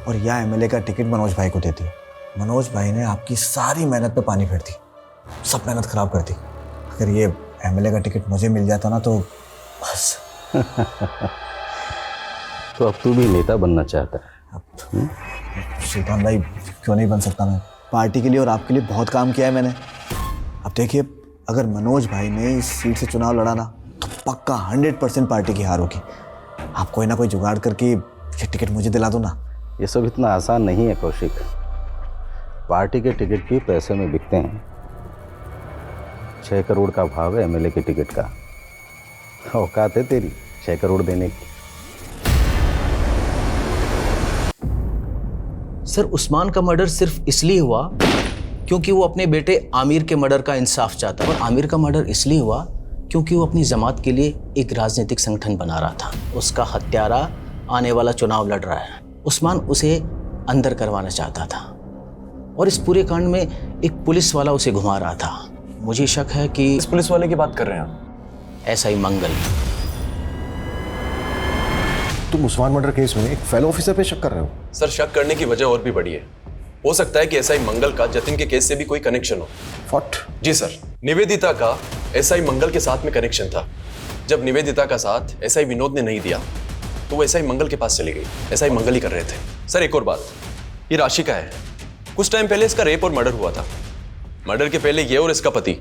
और यह एमएलए का टिकट मनोज भाई को दे दिया। मनोज भाई ने आपकी सारी मेहनत पे पानी फेर दी, सब मेहनत खराब कर दी। अगर ये एमएलए का टिकट मुझे मिल जाता ना तो बस। तो अब तू भी नेता बनना चाहता है? सुल्तान भाई क्यों नहीं बन सकता मैं? पार्टी के लिए और आपके लिए बहुत काम किया है मैंने। अब देखिए, अगर मनोज भाई ने इस सीट से चुनाव लड़ा ना तो पक्का 100% पार्टी की हार होगी। आप कोई ना कोई जुगाड़ करके ये टिकट मुझे दिला दो ना। ये सब इतना आसान नहीं है कौशिक। पार्टी के टिकट भी पैसे में बिकते हैं। 6 करोड़ का भाव है एमएलए के टिकट का। औकात है तेरी 6 करोड़ देने की? सर, उस्मान का मर्डर सिर्फ इसलिए हुआ क्योंकि वो अपने बेटे आमिर के मर्डर का इंसाफ चाहता है, और आमिर का मर्डर इसलिए हुआ क्योंकि वो अपनी जमात के लिए एक राजनीतिक संगठन बना रहा था। उसका हत्यारा आने वाला चुनाव लड़ रहा है। उस्मान उसे अंदर करवाना चाहता था और इस पूरे कांड में एक पुलिस वाला उसे घुमा रहा था। मुझे शक है कि इस पुलिस वाले की बात कर रहे हैं आप? ऐसा ही मंगल। तुम उस्मान मर्डर केस में एक फेलो ऑफिसर पे शक कर रहे हो? सर, शक करने की वजह और भी बड़ी है। हो सकता है कि एसआई मंगल का जतिन के केस से भी कोई कनेक्शन हो। व्हाट? जी सर, निवेदिता का एसआई मंगल के साथ में कनेक्शन था। जब निवेदिता का साथ एसआई विनोद ने नहीं दिया तो वो एसआई मंगल के पास चली गई। एसआई मंगल ही कर रहे थे। सर एक और बात, ये राशि का है। कुछ टाइम पहले इसका रेप और मर्डर हुआ था। मर्डर के पहले ये और इसका पति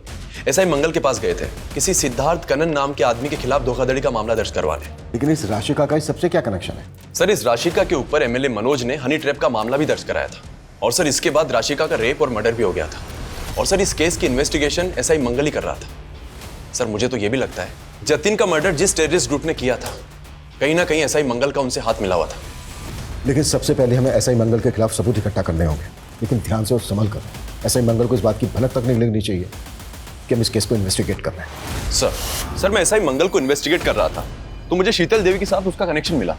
एसआई मंगल के पास गए थे किसी सिद्धार्थ कनन नाम के आदमी के खिलाफ धोखाधड़ी का मामला दर्ज करवाने। लेकिन इस राशिका का इस सबसे क्या कनेक्शन है? सर, इस राशिका के ऊपर एमएलए मनोज ने हनी ट्रैप का मामला भी दर्ज कराया था, और सर इसके बाद राशिका का रेप और मर्डर भी हो गया था। और सर इस केस की इन्वेस्टिगेशन एसआई मंगल ही कर रहा था। सर मुझे तो यह भी लगता है जतिन का मर्डर जिस टेररिस्ट ग्रुप ने किया था, कहीं ना कहीं एसआई मंगल का उनसे हाथ मिला हुआ था। लेकिन सबसे पहले हमें एसआई मंगल के खिलाफ सबूत इकट्ठा करने होंगे, लेकिन ध्यान से और संभल कर। एसआई मंगल को इस बात की भनक तक नहीं लगनी चाहिए कि हम इस केस को इन्वेस्टिगेट कर रहे हैं। सर मैं एसआई मंगल को इन्वेस्टिगेट कर रहा था तो मुझे शीतल देवी के साथ उसका कनेक्शन मिला।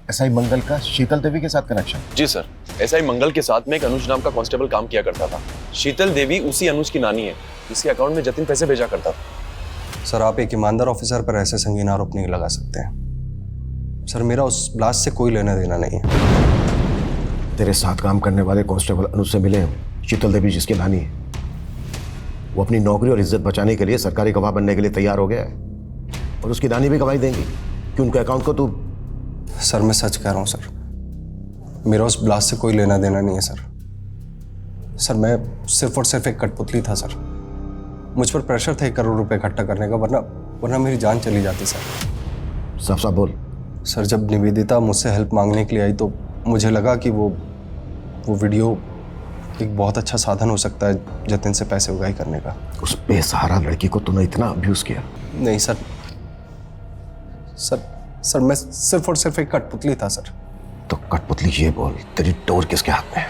एसआई मंगल का शीतल देवी के साथ कनेक्शन? जी सर, एसआई मंगल के साथ में एक अनुज नाम का कांस्टेबल काम किया करता था। शीतल देवी उसी अनुज की नानी है जिसके अकाउंट में जतिन पैसे भेजा करता था। सर, आप एक ईमानदार ऑफिसर पर ऐसे संगीन आरोप नहीं लगा सकते हैं। सर, मेरा उस ब्लास्ट से कोई लेना देना नहीं है। तेरे साथ काम करने वाले कांस्टेबल अनुज से मिले शीतल देवी जिसकी नानी है, वो अपनी नौकरी और इज्जत बचाने के लिए सरकारी गवाह बनने के लिए तैयार हो गया है, और उसकी नानी भी गवाही देंगी कि उनके अकाउंट को तू। सर मैं सच कह रहा हूँ सर, मेरा उस ब्लास्ट से कोई लेना देना नहीं है सर। सर मैं सिर्फ और सिर्फ एक कठपुतली था सर। मुझ पर प्रेशर था 1 करोड़ रुपए इकट्ठा करने का, वरना मेरी जान चली जाती सर। साफ साफ बोल। सर जब निवेदिता मुझसे हेल्प मांगने के लिए आई तो मुझे लगा कि वो वीडियो एक बहुत अच्छा साधन हो सकता है जतिन से पैसे उगाही करने का। उस बेसहारा लड़की को तूने इतना अब्यूज किया? नहीं सर, सर मैं सिर्फ और सिर्फ एक कठपुतली था सर। तो कठपुतली ये बोल, तेरी डोर किसके हाथ में है?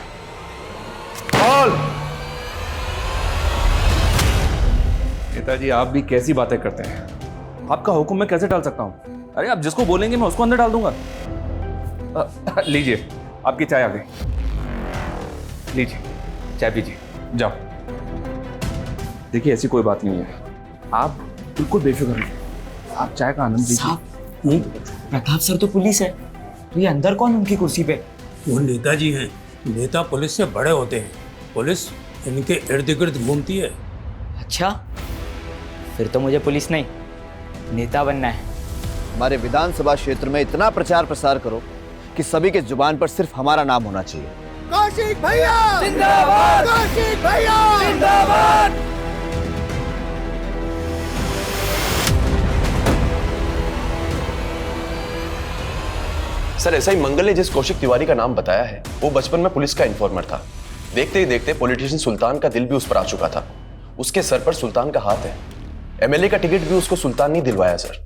बोल। नेताजी आप भी कैसी बातें करते हैं? आपका हुक्म मैं कैसे डाल सकता हूं? अरे आप जिसको बोलेंगे मैं उसको अंदर डाल दूंगा। लीजिए आपकी चाय आ गई, लीजिए चाय पीजिए, जाओ। देखिए ऐसी कोई बात नहीं है, आप बिल्कुल बेफिक्र रहिए, आप चाय का आनंद लीजिए। प्रताप सर तो पुलिस है, तो ये अंदर कौन उनकी कुर्सी पे? वो नेताजी हैं, नेता पुलिस से बड़े होते हैं, पुलिस इनके इर्द गिर्द घूमती है। अच्छा, फिर तो मुझे पुलिस नहीं नेता बनना है। हमारे विधानसभा क्षेत्र में इतना प्रचार प्रसार करो कि सभी के जुबान पर सिर्फ हमारा नाम होना चाहिए। कौशिक भैया जिंदाबाद, कौशिक भैया जिंदाबाद। सर ऐसा ही मंगल ने जिस कौशिक तिवारी का नाम बताया है वो बचपन में पुलिस का इन्फॉर्मर था। देखते ही देखते पॉलिटिशियन सुल्तान का दिल भी उस पर आ चुका था। उसके सर पर सुल्तान का हाथ है। एमएलए का टिकट भी उसको सुल्तान नहीं दिलवाया सर।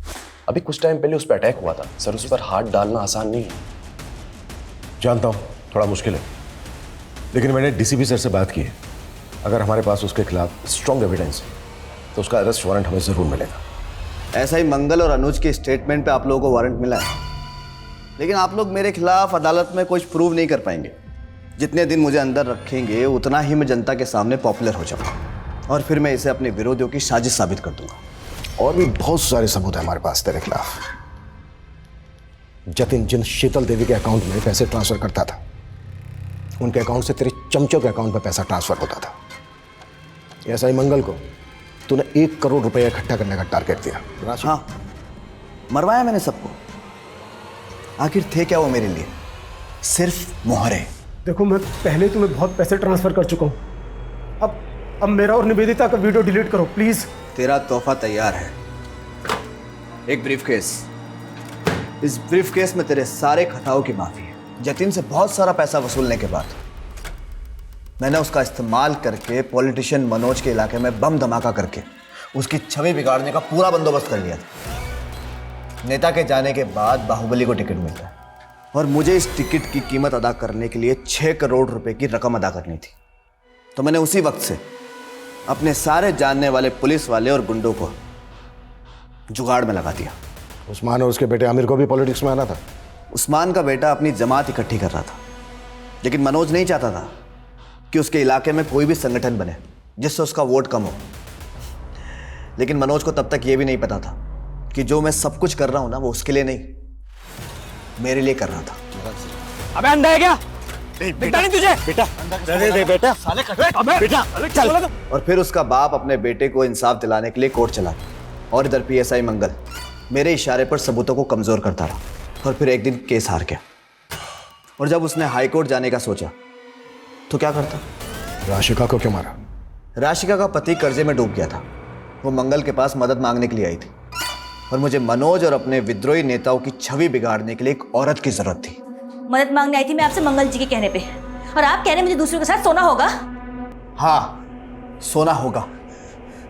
अभी कुछ टाइम पहले उस पर अटैक हुआ था सर, उस पर हाथ डालना आसान नहीं है। जानता हूं थोड़ा मुश्किल है, लेकिन मैंने डीसीपी सर से बात की है। अगर हमारे पास उसके खिलाफ स्ट्रॉन्ग एविडेंस है तो उसका अरेस्ट वारंट हमें जरूर मिलेगा। ऐसा ही मंगल और अनुज के स्टेटमेंट पे आप लोगों को वारंट मिला है, लेकिन आप लोग मेरे खिलाफ अदालत में कुछ प्रूव नहीं कर पाएंगे। जितने दिन मुझे अंदर रखेंगे उतना ही मैं जनता के सामने पॉपुलर हो जाऊंगा और फिर मैं इसे अपने विरोधियों की साजिश साबित कर दूंगा। और भी बहुत सारे सबूत है हमारे पास तेरे खिलाफ। जतिन जिन शीतल देवी के अकाउंट में पैसे ट्रांसफर करता था, उनके अकाउंट से तेरे चमचों के अकाउंट में पैसा ट्रांसफर होता था। ऐसा ही मंगल को तूने 1 करोड़ रुपए इकट्ठा करने का टारगेट दिया। हाँ, मरवाया मैंने सबको। आखिर थे क्या वो मेरे लिए? सिर्फ मोहरे। देखो मैं पहले तुम्हें बहुत पैसे ट्रांसफर कर चुका हूं। अब मेरा और निवेदिता का वीडियो डिलीट करो प्लीज। तेरा तोहफा तैयार है, एक ब्रीफकेस। इस ब्रीफकेस में तेरे सारे खताओं की माफी है। जतिन से बहुत सारा पैसा वसूलने के बाद मैंने उसका इस्तेमाल करके पॉलिटिशियन मनोज के इलाके में बम धमाका करके उसकी छवि बिगाड़ने का पूरा बंदोबस्त कर लिया था। नेता के जाने के बाद बाहुबली को टिकट मिलता है और मुझे इस टिकट की कीमत अदा करने के लिए 6 करोड़ रुपए की रकम अदा करनी थी। तो मैंने उसी वक्त से अपने सारे जानने वाले पुलिस वाले और गुंडों को जुगाड़ में लगा दिया। उस्मान और उसके बेटे आमिर को भी पॉलिटिक्स में आना था। उस्मान का बेटा अपनी जमात इकट्ठी कर रहा था, लेकिन मनोज नहीं चाहता था कि उसके इलाके में कोई भी संगठन बने जिससे उसका वोट कम हो। लेकिन मनोज को तब तक यह भी नहीं पता था कि जो मैं सब कुछ कर रहा हूं ना वो उसके लिए नहीं, मेरे लिए कर रहा था। अबे अंधा है क्या? दिखता नहीं तुझे? बेटा दे बेटा, साले बेटा चल। और फिर उसका बाप अपने बेटे को इंसाफ दिलाने के लिए कोर्ट चला और इधर पीएसआई मंगल मेरे इशारे पर सबूतों को कमजोर करता रहा और फिर एक दिन केस हार गया। और जब उसने हाई कोर्ट जाने का सोचा तो क्या करता? राशिका को क्यों मारा? राशिका का पति कर्जे में डूब गया था। वो मंगल के पास मदद मांगने के लिए आई थी और मुझे मनोज और अपने विद्रोही नेताओं की छवि बिगाड़ने के लिए एक औरत की जरूरत थी। मदद मांगने आई थी मैं आपसे मंगल जी के कहने पे, और आप कह रहे मुझे दूसरों के साथ सोना होगा? हाँ, सोना होगा।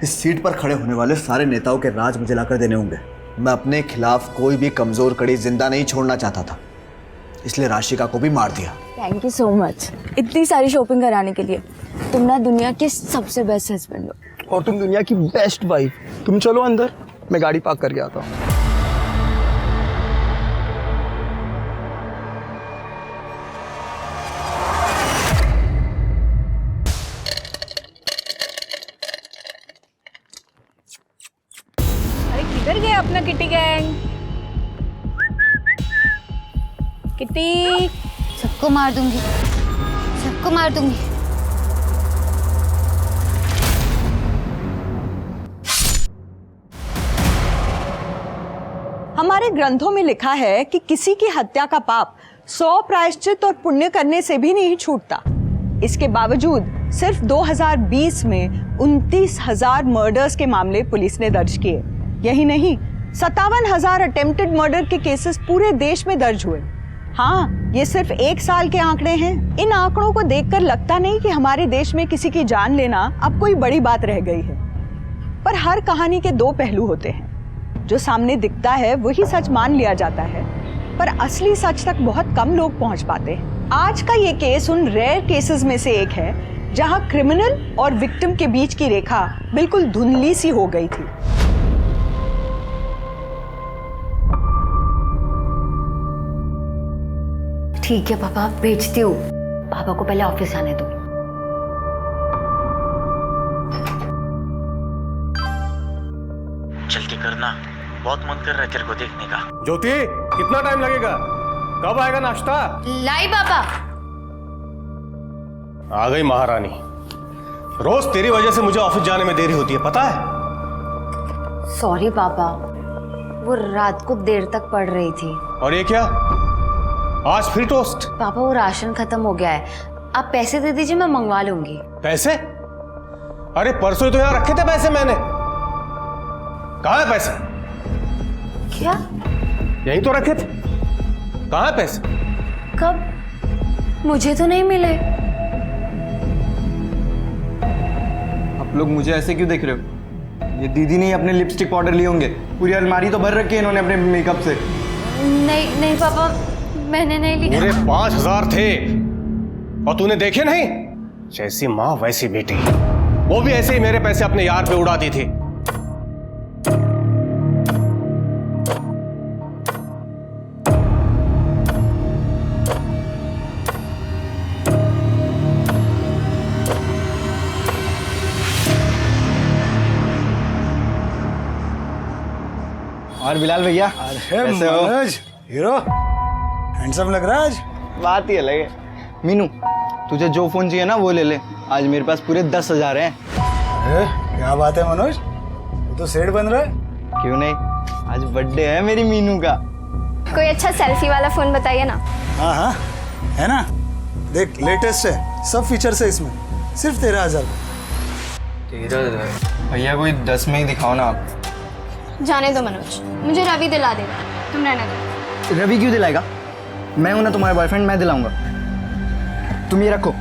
इस सीट पर खड़े होने वाले सारे नेताओं के राज मुझे लाकर देने होंगे। मैं अपने खिलाफ कोई भी कमजोर कड़ी जिंदा नहीं छोड़ना चाहता था, इसलिए राशिका को भी मार दिया। थैंक यू सो मच इतनी सारी शॉपिंग कराने के लिए। तुम ना दुनिया के सबसे बेस्ट हस्बैंड हो। और तुम दुनिया की बेस्ट वाइफ। तुम चलो अंदर, मैं गाड़ी पार्क करके आता हूँ। अरे किधर गया अपना किटी गैंग? किटी सबको मार दूंगी, सबको मार दूंगी। हमारे ग्रंथों में लिखा है कि किसी की हत्या का पाप 100 प्रायश्चित और पुण्य करने से भी नहीं छूटता। इसके बावजूद सिर्फ 2020 में 29,000 मर्डर्स के मामले पुलिस ने दर्ज किए। यही नहीं, 57,000 अटेम्प्टेड मर्डर के केसेस पूरे देश में दर्ज हुए। हाँ, ये सिर्फ 1 साल के आंकड़े हैं। इन आंकड़ों को देखकर लगता नहीं कि हमारे देश में किसी की जान लेना अब कोई बड़ी बात रह गई है। पर हर कहानी के 2 पहलू होते हैं। जो सामने दिखता है वही सच मान लिया जाता है, पर असली सच तक बहुत कम लोग पहुंच पाते हैं। आज का ये केस उन रेयर केसेस में से एक है जहां क्रिमिनल और विक्टिम के बीच की रेखा बिल्कुल धुंधली सी हो गई थी। ठीक है पापा, भेजती हूँ। पापा को पहले ऑफिस आने दो। जल्दी करना, बहुत मन कर रहा है तेरे को देखने का। ज्योति, कितना टाइम लगेगा? कब आएगा नाश्ता? लाई पापा। आ गई महारानी। रोज तेरी वजह से मुझे ऑफिस जाने में देरी होती है, पता है? सॉरी पापा, वो रात को देर तक पढ़ रही थी। और ये क्या? आज फिर टोस्ट? पापा वो राशन खत्म हो गया है, आप पैसे दे दीजिए, मैं मंगवा लूंगी। पैसे? अरे परसों ही तो यहाँ रखे थे पैसे मैंने। कहाँ है पैसे? क्या? यही तो रखे थे। कहाँ है पैसे? कब? मुझे तो नहीं मिले। आप लोग मुझे ऐसे क्यों देख रहे हो? ये दीदी ने अपने लिपस्टिक पाउडर लिए होंगे। पूरी अलमारी तो भर रखी है इन्होंने अपने मेकअप से। नहीं नहीं पापा, मैंने नहीं लिया। पूरे 5,000 थे और तूने देखे नहीं? जैसी माँ वैसी बेटी। वो भी ऐसे ही मेरे पैसे अपने यार पे उड़ाती थी। और बिलाल भैया, कैसे हो? मनोज, हीरो हैंडसम लग रहा है आज। बात ही अलग है। मीनू, तुझे जो फोन चाहिए ना वो ले ले। आज मेरे पास पूरे 10,000 हैं। अरे क्या बात है मनोज, वो तो सेठ बन रहा है। क्यों नहीं, आज बर्थडे है मेरी मीनू का। कोई अच्छा सेल्फी वाला फोन बताइए ना। हाँ हाँ है ना, देख लेटेस्ट है, सब फीचर्स है इसमें, सिर्फ 13,000। 13,000? भैया कोई 10 में ही दिखाओ ना आप। जाने दो मनोज, मुझे रवि दिला देगा, तुम रहने दो। रवि क्यों दिलाएगा? मैं हूं ना तुम्हारा बॉयफ्रेंड, मैं दिलाऊंगा। तुम ये रखो।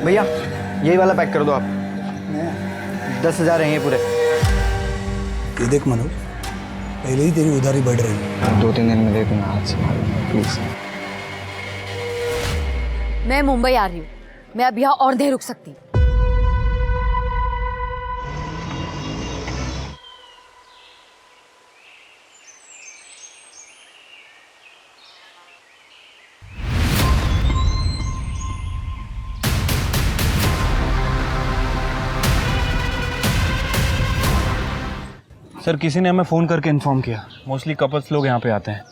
भैया यही वाला पैक कर दो आप। 10,000 हैं ये पूरे। ये देख मनोज, पहले ही तेरी उधारी बढ़ रही है। 2-3 दिन में दे दूंगा आज से, प्लीज। मैं मुंबई आ रही हूँ, मैं अब यहाँ और नहीं रुक सकती। सर किसी ने हमें फ़ोन करके इन्फॉर्म किया। मोस्टली कपल्स लोग यहाँ पे आते हैं,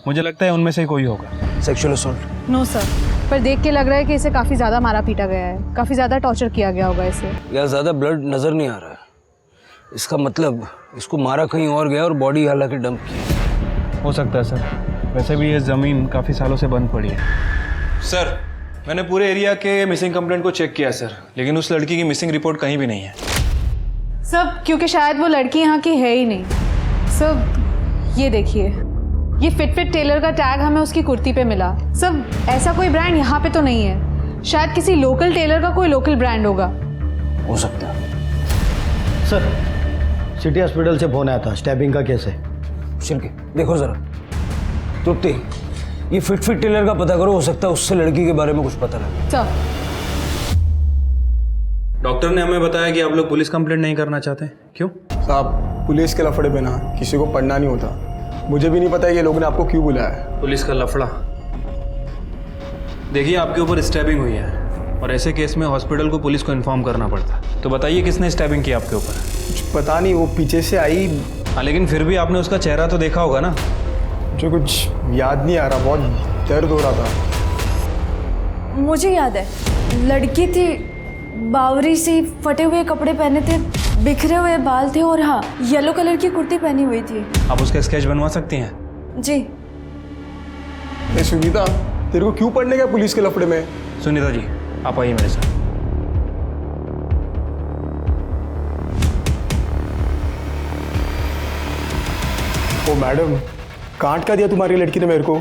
मुझे लगता है उनमें से ही कोई होगा। Sexual assault? नो सर, पर देख के लग रहा है कि इसे काफ़ी ज़्यादा मारा पीटा गया है, काफ़ी ज़्यादा टॉर्चर किया गया होगा इसे। या ज़्यादा ब्लड नज़र नहीं आ रहा है, इसका मतलब इसको मारा कहीं और गया और बॉडी हालांकि डंप की। हो सकता है सर, वैसे भी ये ज़मीन काफ़ी सालों से बंद पड़ी है। सर मैंने पूरे एरिया के मिसिंग कंप्लेंट को चेक किया सर, लेकिन उस लड़की की मिसिंग रिपोर्ट कहीं भी नहीं है। सब क्योंकि शायद वो लड़की यहाँ की है ही नहीं। सब ये देखिए, ये फिट टेलर का टैग हमें उसकी कुर्ती पे मिला। सब ऐसा कोई ब्रांड यहाँ पे तो नहीं है, शायद किसी लोकल टेलर का कोई लोकल ब्रांड होगा। हो सकता है। सर सिटी हॉस्पिटल से फोन आया था, स्टैबिंग का केस है। शिल्के देखो जरा। तृप्ति, ये फिट टेलर का पता करो, हो सकता है उससे लड़की के बारे में कुछ पता लगे। चल। डॉक्टर ने हमें बताया कि आप लोग पुलिस कंप्लेंट नहीं करना चाहते, क्यों? साहब पुलिस के लफड़े पे ना किसी को पढ़ना नहीं होता। मुझे भी नहीं पता ये लोगों ने आपको क्यों बुलाया है। पुलिस का लफड़ा? देखिए आपके ऊपर स्टैबिंग हुई है और ऐसे केस में हॉस्पिटल को पुलिस को इन्फॉर्म करना पड़ता है। तो बताइए किसने स्टैबिंग की आपके ऊपर? कुछ पता नहीं, वो पीछे से आई। हाँ लेकिन फिर भी आपने उसका चेहरा तो देखा होगा ना? मुझे कुछ याद नहीं आ रहा, बहुत दर्द हो रहा था। मुझे याद है, लड़की थी, बावरी सी, फटे हुए कपड़े पहने थे, बिखरे हुए बाल थे और हाँ येलो कलर की कुर्ती पहनी हुई थी। आप उसका स्केच बनवा सकती हैं? जी। सुनीता, तेरे को क्यों पढ़ने गया पुलिस के लफड़े में? सुनीता जी, आप आइए मेरे साथ। ओ मैडम, काट का दिया तुम्हारी लड़की ने मेरे को।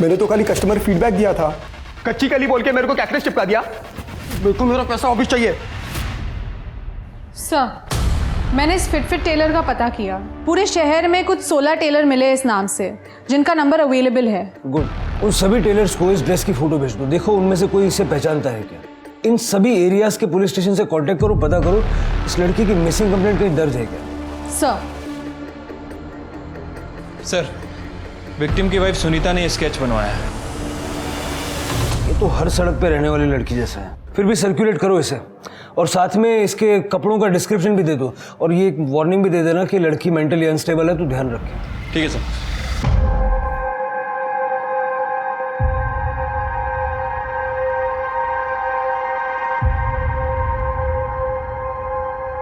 मैंने तो खाली कस्टमर फीडबैक दिया था। कच्ची कली बोल के मेरे को कैक्टस चिपका दिया। बिल्कुल मेरा पैसा वापस चाहिए। सर, मैंने इस फिट टेलर का पता किया। पूरे शहर में कुछ 16 टेलर मिले इस नाम से, जिनका नंबर अवेलेबल है। गुड। उन सभी टेलर्स को इस ड्रेस की फोटो भेज दो। देखो उनमें से कोई इसे पहचानता है क्या। इन सभी एरियाज के पुलिस स्टेशन से कांटेक्ट करो, पता करो इस लड़की की मिसिंग कंप्लेंट कहीं दर्ज है क्या। सर, विक्टिम की वाइफ सुनीता ने स्केच बनवाया है। ये तो हर सड़क पे रहने वाली लड़की जैसा है। फिर भी सर्कुलेट करो इसे, और साथ में इसके कपड़ों का डिस्क्रिप्शन भी दे दो, और ये एक वार्निंग भी दे देना कि लड़की मेंटली अनस्टेबल है, तो ध्यान रखें। ठीक है सर।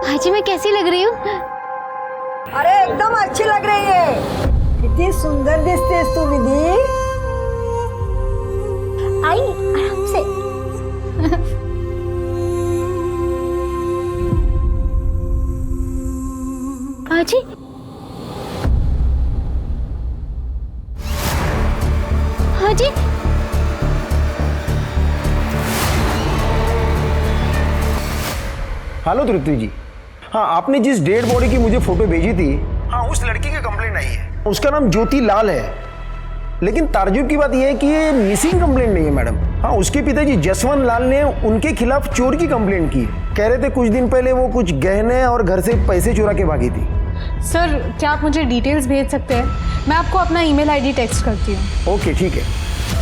भाजी मैं कैसी लग रही हूँ? अरे एकदम अच्छी लग रही है। कितनी सुंदर दिखती तू विधि। आई आराम से। भाजी भाजी हेलो तृप्ति जी। हाँ, आपने जिस डेड बॉडी की मुझे फोटो भेजी थी, हाँ उस लड़की की कंप्लेंट आई है। उसका नाम ज्योति लाल है। लेकिन ताज्जुब की बात यह है कि ये मिसिंग कंप्लेंट नहीं है मैडम। हाँ, उसके पिताजी जसवंत लाल ने उनके खिलाफ चोर की कंप्लेंट की। कह रहे थे कुछ दिन पहले वो कुछ गहने और घर से पैसे चुरा के भागी थी। सर, क्या आप मुझे डिटेल्स भेज सकते हैं? मैं आपको अपना ईमेल आईडी टेक्स्ट करती हूँ। ओके ठीक है।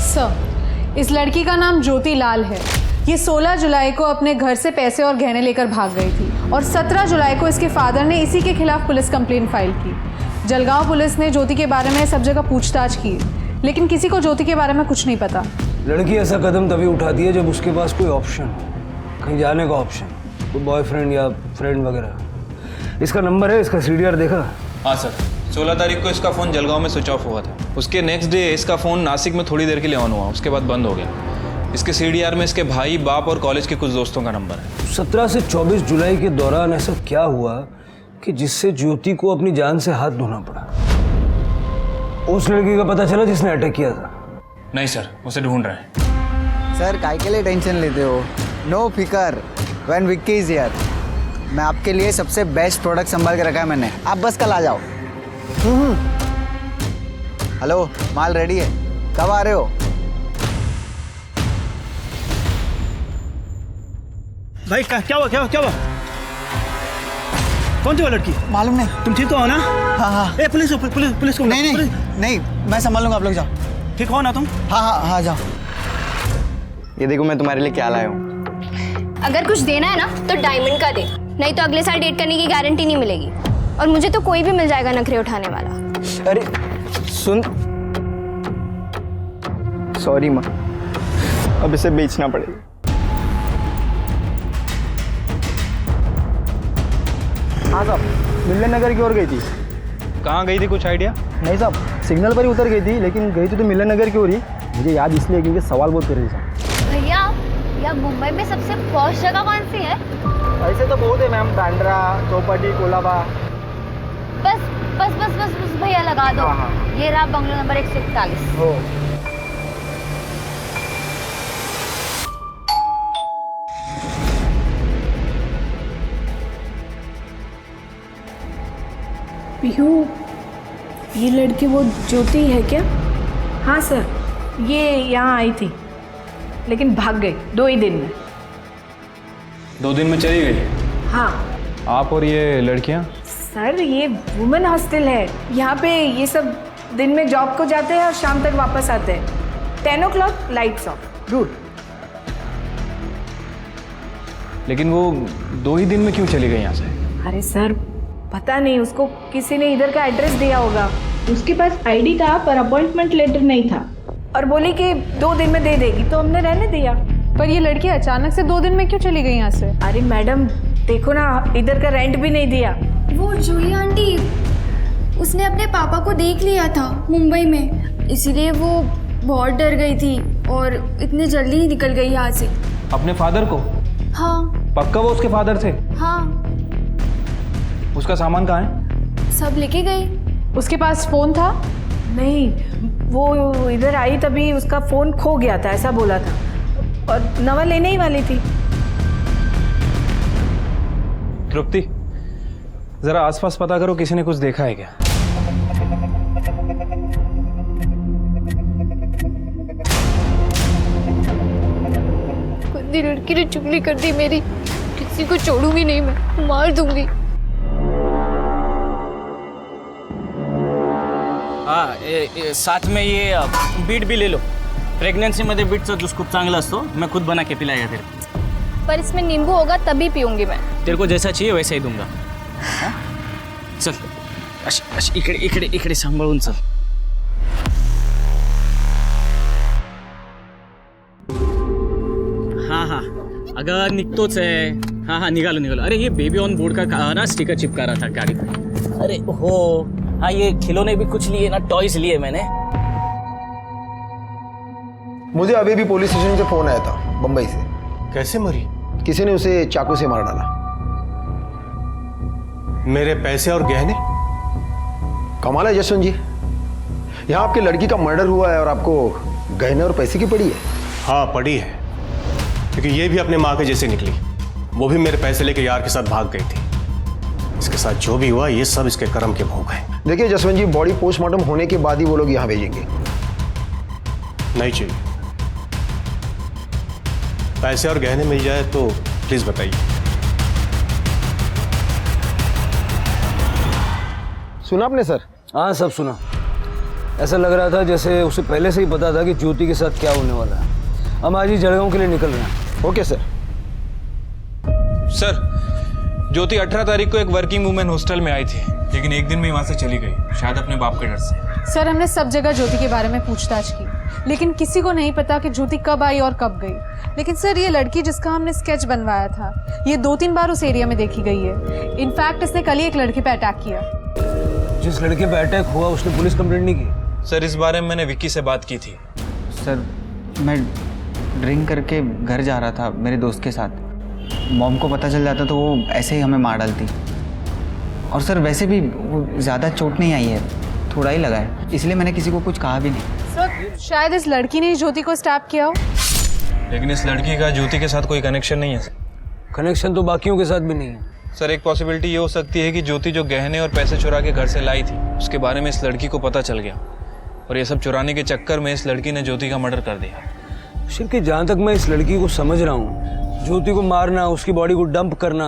सर, इस लड़की का नाम ज्योति लाल है। ये 16 जुलाई को अपने घर से पैसे और गहने लेकर भाग गई थी, और 17 जुलाई को इसके फादर ने इसी के खिलाफ पुलिस कंप्लेंट फाइल की। जलगांव पुलिस ने ज्योति के बारे में सब जगह पूछताछ की, लेकिन किसी को ज्योति के बारे में कुछ नहीं पता। लड़की ऐसा कदम तभी उठाती है जब उसके पास कोई ऑप्शन हो, कहीं जाने का ऑप्शन, कोई बॉयफ्रेंड या फ्रेंड वगैरह। इसका नंबर है, इसका सीडीआर देखा? हाँ सर, 16 तारीख को इसका फ़ोन जलगांव में स्विच ऑफ हुआ था। उसके नेक्स्ट डे इसका फ़ोन नासिक में थोड़ी देर के लिए ऑन हुआ, उसके बाद बंद हो गया। इसके सीडीआर में इसके भाई, बाप और कॉलेज के कुछ दोस्तों का नंबर है। 17 से 24 जुलाई के दौरान ऐसा क्या हुआ कि जिससे ज्योति को अपनी जान से हाथ धोना पड़ा? उस लड़की का पता चला जिसने अटैक किया था? नहीं सर, उसे ढूंढ रहे हैं। सर, काय के लिए टेंशन लेते हो? नो फिकर, व्हेन विक्की इज हियर। मैं आपके लिए सबसे बेस्ट प्रोडक्ट संभाल के रखा है मैंने। आप बस कल आ जाओ। हेलो, माल रेडी है, कब आ रहे हो? भाई क्या हुआ कौन थी वो लड़की? मालूम नहीं। तुम ठीक तो हो ना? हाँ। ए पुलिस को नहीं, मैं संभाल लूंगा, आप लोग जाओ। ठीक हो ना तुम? हाँ, जाओ। ये देखो मैं तुम्हारे लिए क्या लाया हूँ। अगर कुछ देना है ना तो डायमंड का दे, नहीं तो अगले साल डेट करने की गारंटी नहीं मिलेगी। और मुझे तो कोई भी मिल जाएगा नखरे उठाने वाला। अरे सुन, सॉरी माँ, अब इसे बेचना पड़ेगा। हाँ साहब, मिलन नगर की ओर गई थी। कहाँ गई थी, कुछ आइडिया? नहीं साहब, सिग्नल पर ही उतर गई थी, लेकिन गई थी तो मिलन नगर की ओर ही। मुझे याद इसलिए क्योंकि सवाल बहुत कर रही थी। भैया, या मुंबई में सबसे पॉश जगह कौन सी है? ऐसे तो बहुत है मैम, बांद्रा, चौपाटी, कोलाबा। बस भैया लगा दो। ये रहा बंगलो नंबर 141। हो। पीहू, ये लड़की वो ज्योति है क्या? हाँ सर, ये यहाँ आई थी, लेकिन भाग गई 2 ही दिन में। 2 दिन में चली गई? हाँ। आप और ये लड़कियाँ? सर, ये वुमेन हॉस्टल है। यहाँ पे ये सब दिन में जॉब को जाते हैं और शाम तक वापस आते हैं। 10 o'clock लाइट्स ऑफ। गुड। लेकिन वो 2 ही दिन में क्यों चली गई यहाँ से? अरे सर, पता नहीं, उसको किसी ने इधर का एड्रेस दिया होगा। उसके पास आईडी था पर अपॉइंटमेंट लेटर नहीं था, और बोली कि 2 दिन में दे देगी, तो हमने रहने दिया। पर ये लड़की अचानक से 2 दिन में क्यों चली गई यहाँ से? अरे मैडम देखो ना, इधर का रेंट भी नहीं दिया। वो जूही आंटी, उसने अपने पापा को देख लिया था मुंबई में, इसीलिए वो बहुत डर गई थी और इतनी जल्दी ही निकल गई यहाँ से। अपने फादर को? हाँ पक्का वो उसके फादर थे? हाँ। उसका सामान कहाँ है? सब लेके गए। उसके पास फ़ोन था? नहीं, वो इधर आई तभी उसका फ़ोन खो गया था, ऐसा बोला था, और नवा लेने ही वाली थी। तृप्ति, जरा आसपास पता करो, किसी ने कुछ देखा है क्या? गंदी लड़की ने चुगली कर दी मेरी, किसी को छोड़ूंगी नहीं मैं, मार दूंगी। साथ में ये बीट भी ले लो, प्रेग्नन्सीमध्ये बीटचा ज्यूस खूप चांगला असतो, मैं खुद बना के पिलाया तेरे को। पर इसमें नींबू होगा तभी पीऊंगी मैं। तेरे को जैसा चाहिए वैसा ही दूंगा। हाँ? चल इकडे इकडे इकडे सांभाळून चल। हाँ हाँ अगं निघतोच आहे। हाँ हाँ निघालो निघालो। अरे ये बेबी ऑन बोर्ड का ना स्टिकर चिपका रहा था गाड़ी पे। अरे हो हाँ, ये खिलौने भी कुछ लिए ना, टॉयज लिए मैंने। मुझे अभी भी पुलिस स्टेशन से फोन आया था बंबई से। कैसे मरी? किसी ने उसे चाकू से मार डाला। मेरे पैसे और गहने? कमाल है जसवंत जी, यहाँ आपकी लड़की का मर्डर हुआ है और आपको गहने और पैसे की पड़ी है। हाँ पड़ी है, क्योंकि ये भी अपने माँ के जैसे निकली। वो भी मेरे पैसे लेके यार के साथ भाग गई थी। इसके साथ जो भी हुआ ये सब इसके कर्म के भोग है। देखिए जसवंत जी, बॉडी पोस्टमार्टम होने के बाद ही वो लोग यहाँ भेजेंगे। नहीं चाहिए। पैसे और गहने मिल जाए तो प्लीज बताइए। सुना आपने सर? हाँ सब सुना। ऐसा लग रहा था जैसे उसे पहले से ही पता था कि ज्योति के साथ क्या होने वाला है। हम आज ही जलगांव के लिए निकल रहे हैं। Okay sir. सर, ज्योति 18 तारीख को एक वर्किंग वूमेन हॉस्टल में आई थी, लेकिन एक दिन में वहां से चली गई, शायद अपने बाप के डर से। सर हमने सब जगह ज्योति के बारे में पूछताछ की, लेकिन किसी को नहीं पता कि ज्योति कब आई और कब गई। लेकिन सर ये लड़की जिसका हमने स्केच बनवाया था, ये 2-3 बार उस एरिया में देखी गई है। इनफैक्ट इसने कल ही एक लड़की पे अटैक किया। जिस लड़के पे अटैक हुआ उसने पुलिस कंप्लेंट नहीं की? सर इस बारे में मैंने विक्की से बात की थी। सर मैं ड्रिंक करके घर जा रहा था मेरे दोस्त के साथ। मॉम को पता चल जाता तो वो ऐसे ही हमें मार डालती। और सर वैसे भी वो ज़्यादा चोट नहीं आई है, थोड़ा ही लगा है, इसलिए मैंने किसी को कुछ कहा भी नहीं। सर शायद इस लड़की ने ज्योति को स्टैप किया हो। लेकिन इस लड़की का ज्योति के साथ कोई कनेक्शन नहीं है। कनेक्शन तो बाकियों के साथ भी नहीं है। सर एक पॉसिबिलिटी ये हो सकती है कि ज्योति जो गहने और पैसे चुरा के घर से लाई थी, उसके बारे में इस लड़की को पता चल गया, और ये सब चुराने के चक्कर में इस लड़की ने ज्योति का मर्डर कर दिया। शिरके, जहाँ तक मैं इस लड़की को समझ रहा हूँ, ज्योति को मारना, उसकी बॉडी को डंप करना,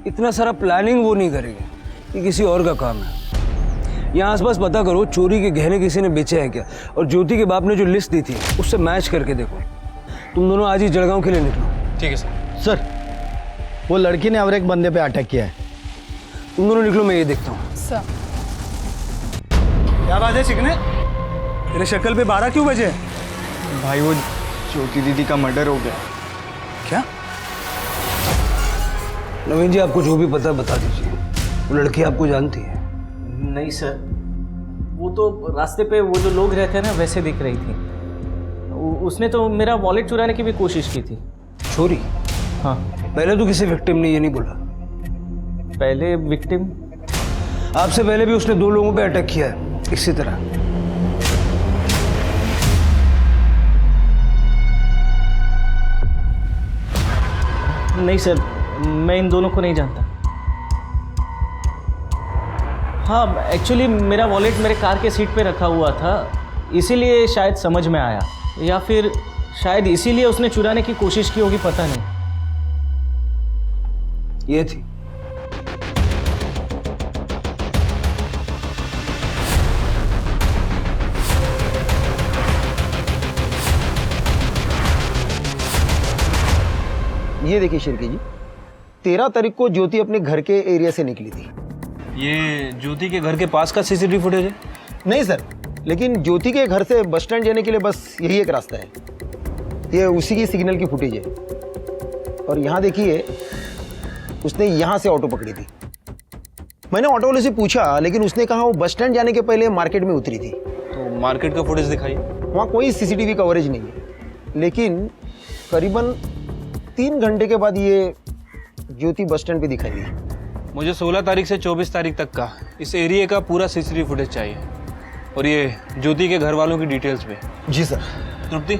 इतना सारा प्लानिंग वो नहीं करेगी। ये किसी और का काम है। यहाँ आसपास पता करो चोरी के गहने किसी ने बेचे हैं क्या, और ज्योति के बाप ने जो लिस्ट दी थी उससे मैच करके देखो। तुम दोनों आज ही जलगांव के लिए निकलो। ठीक है सर। सर वो लड़की ने और एक बंदे पे अटैक किया है। तुम दोनों निकलो, मैं ये देखता हूँ। सर क्या बात है चिकने, तेरे शक्ल पे 12 क्यों बजे? भाई वो ज्योति दीदी का मर्डर हो गया। क्या? नवीन जी आपको जो भी पता बता दीजिए। वो लड़की आपको जानती है? नहीं सर, वो तो रास्ते पे वो जो लोग रहते हैं ना वैसे दिख रही थी। उसने तो मेरा वॉलेट चुराने की भी कोशिश की थी। चोरी? हाँ। पहले तो किसी विक्टिम ने ये नहीं बोला। पहले विक्टिम? आपसे पहले भी उसने 2 लोगों पे अटैक किया है इसी तरह। नहीं सर, मैं इन दोनों को नहीं जानता। हाँ एक्चुअली मेरा वॉलेट मेरे कार के सीट पे रखा हुआ था, इसीलिए शायद समझ में आया, या फिर शायद इसीलिए उसने चुराने की कोशिश की होगी, पता नहीं। ये थी। ये देखिए शिरके जी, 13 तारीख को ज्योति अपने घर के एरिया से निकली थी। ये ज्योति के घर के पास का सीसीटीवी फुटेज है? नहीं सर, लेकिन ज्योति के घर से बस स्टैंड जाने के लिए बस यही एक रास्ता है। ये उसी की सिग्नल की फुटेज है। और यहाँ देखिए, उसने यहाँ से ऑटो पकड़ी थी। मैंने ऑटो वाले से पूछा, लेकिन उसने कहा वो बस स्टैंड जाने के पहले मार्केट में उतरी थी। तो मार्केट का फुटेज दिखाइए। वहाँ कोई सीसीटीवी कवरेज नहीं है, लेकिन करीबन 3 घंटे के बाद ये ज्योति बस स्टैंड पे दिखाई दी। मुझे 16 तारीख से 24 तारीख तक का इस एरिया का पूरा सीसीटीवी फुटेज चाहिए और ये ज्योति के घर वालों की डिटेल्स भी। जी सर। तृप्ति,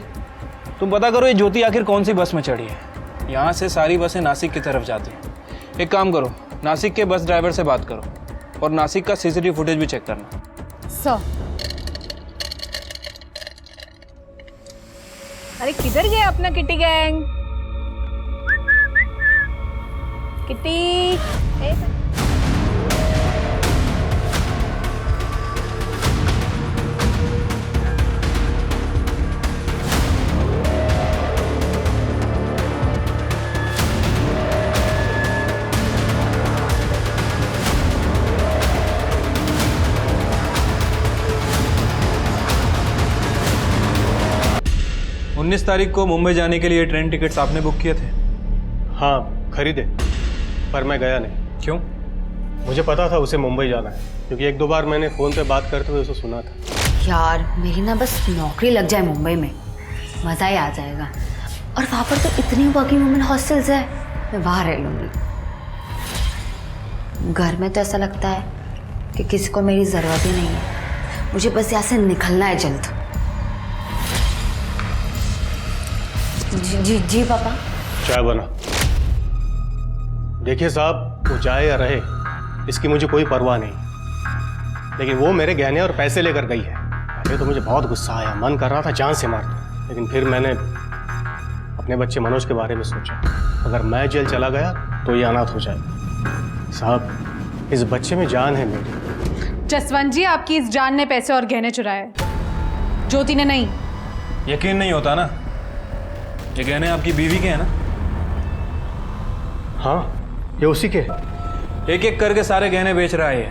तुम पता करो ये ज्योति आखिर कौन सी बस में चढ़ी है। यहाँ से सारी बसें नासिक की तरफ जाती हैं। एक काम करो, नासिक के बस ड्राइवर से बात करो और नासिक का सीसीटीवी फुटेज भी चेक करना। सर। अरे किधर गया अपना किटी गैंग? किटी उन्नीस तारीख को मुंबई जाने के लिए ट्रेन टिकट्स आपने बुक किए थे? हाँ खरीदे, पर मैं गया नहीं। क्यों? मुझे पता था उसे मुंबई जाना है, क्योंकि 1-2 बार मैंने फ़ोन पे बात करते हुए उसे सुना था। यार मेरी ना बस नौकरी लग जाए मुंबई में, मज़ा ही आ जाएगा। और वहाँ पर तो इतनी वर्किंग वुमेन हॉस्टल्स है, मैं वहाँ रह लूँगी। घर में तो ऐसा लगता है कि किसी को मेरी ज़रूरत ही नहीं है, मुझे बस यहाँ से निकलना है जल्द। जी जी पापा। चाय बना। देखिए साहब, वो जाए या रहे इसकी मुझे कोई परवाह नहीं, लेकिन वो मेरे गहने और पैसे लेकर गई है। पहले तो मुझे बहुत गुस्सा आया, मन कर रहा था जान से मार दूं, लेकिन फिर मैंने अपने बच्चे मनोज के बारे में सोचा। अगर मैं जेल चला गया तो ये अनाथ हो जाएगा। साहब, इस बच्चे में जान है मेरी। जसवंत जी, आपकी इस जान ने पैसे और गहने चुराए, ज्योति ने नहीं। यकीन नहीं होता ना? ये गहने आपकी बीवी के हैं ना? हाँ, ये उसी के। एक एक करके सारे गहने बेच रहा है ये।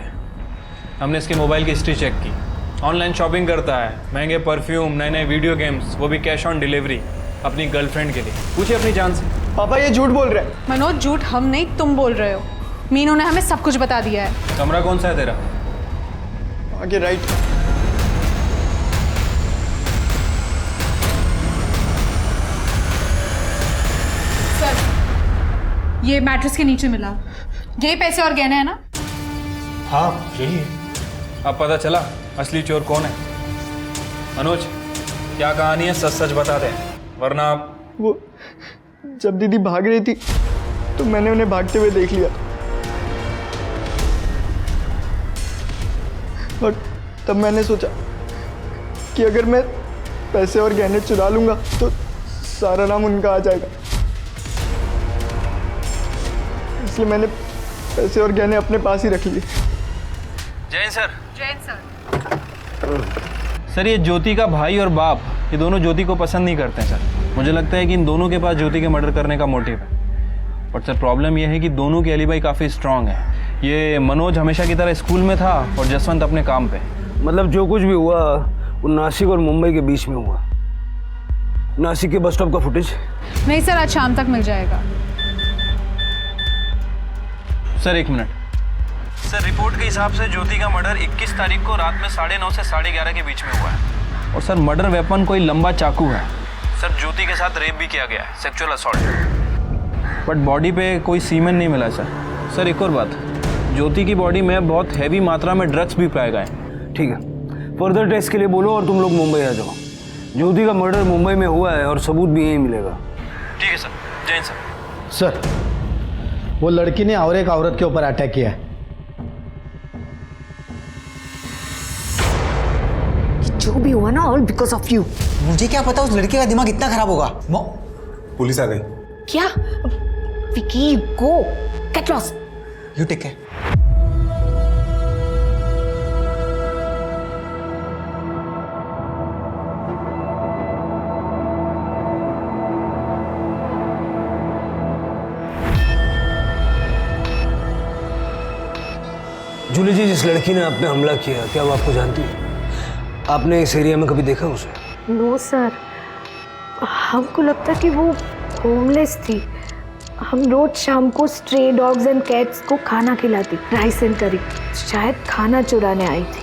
हमने इसके मोबाइल की हिस्ट्री चेक की, ऑनलाइन शॉपिंग करता है, महंगे परफ्यूम, नए नए वीडियो गेम्स, वो भी कैश ऑन डिलीवरी अपनी गर्लफ्रेंड के लिए। पूछिए अपनी जान से। पापा ये झूठ बोल रहे हैं। मनोज, झूठ हम नहीं, तुम बोल रहे हो। मीनू ने हमें सब कुछ बता दिया है। कमरा कौन सा है तेरा? आगे राइट। सर, ये मैट्रेस के नीचे मिला, ये पैसे और गहने हैं ना? हाँ यही है। अब पता चला असली चोर कौन है। मनोज, क्या कहानी है, सच सच बता दे, वरना आप। वो जब दीदी भाग रही थी तो मैंने उन्हें भागते हुए देख लिया, और तब मैंने सोचा कि अगर मैं पैसे और गहने चुरा लूंगा तो सारा नाम उनका आ जाएगा, इसलिए मैंने पैसे और गहने अपने पास ही रख लिए। Jain sir. Jain sir. Sir, ये ज्योति का भाई और बाप, ये दोनों ज्योति को पसंद नहीं करते हैं सर। मुझे लगता है कि इन दोनों के पास ज्योति के मर्डर करने का मोटिव है। बट सर प्रॉब्लम ये है कि दोनों की एलिबाई काफ़ी स्ट्रांग है। ये मनोज हमेशा की तरह स्कूल में था और जसवंत अपने काम पे। मतलब जो कुछ भी हुआ वो नासिक और मुंबई के बीच में हुआ। नासिक के बस स्टॉप का फुटेज? नहीं सर, आज शाम तक मिल जाएगा। Sir 1 minute. सर रिपोर्ट के हिसाब से ज्योति का मर्डर 21 तारीख को रात में 9:30 से 11:30 के बीच में हुआ है। और सर मर्डर वेपन कोई लंबा चाकू है। सर ज्योति के साथ रेप भी किया गया है, सेक्सुअल असॉल्ट। बट बॉडी पे कोई सीमेन नहीं मिला सर। सर एक और बात, ज्योति की बॉडी में बहुत हैवी मात्रा में ड्रग्स भी पाए गए। ठीक है, फर्दर टेस्ट के लिए बोलो और तुम लोग मुंबई आ जाओ। ज्योति का मर्डर मुंबई में हुआ है और सबूत भी यहीं मिलेगा। ठीक है सर। जैन सर। सर, वो लड़की ने और एक औरत के ऊपर अटैक किया है। जो भी हुआ ना, ऑल बिकॉज ऑफ यू। मुझे क्या पता उस लड़के का दिमाग इतना खराब होगा। पुलिस आ गई। क्या? Vicky, go, get lost. You take care. Julie ji, जिस लड़की ने आप पे हमला किया, क्या वो आपको जानती है? आपने इस एरिया में कभी देखा उसे? नो सर, हमको लगता कि वो होमलेस थी। हम रोज शाम को स्ट्रे डॉग्स एंड कैट्स को खाना खिलाती, राइस एंड करी। शायद खाना चुराने आई थी।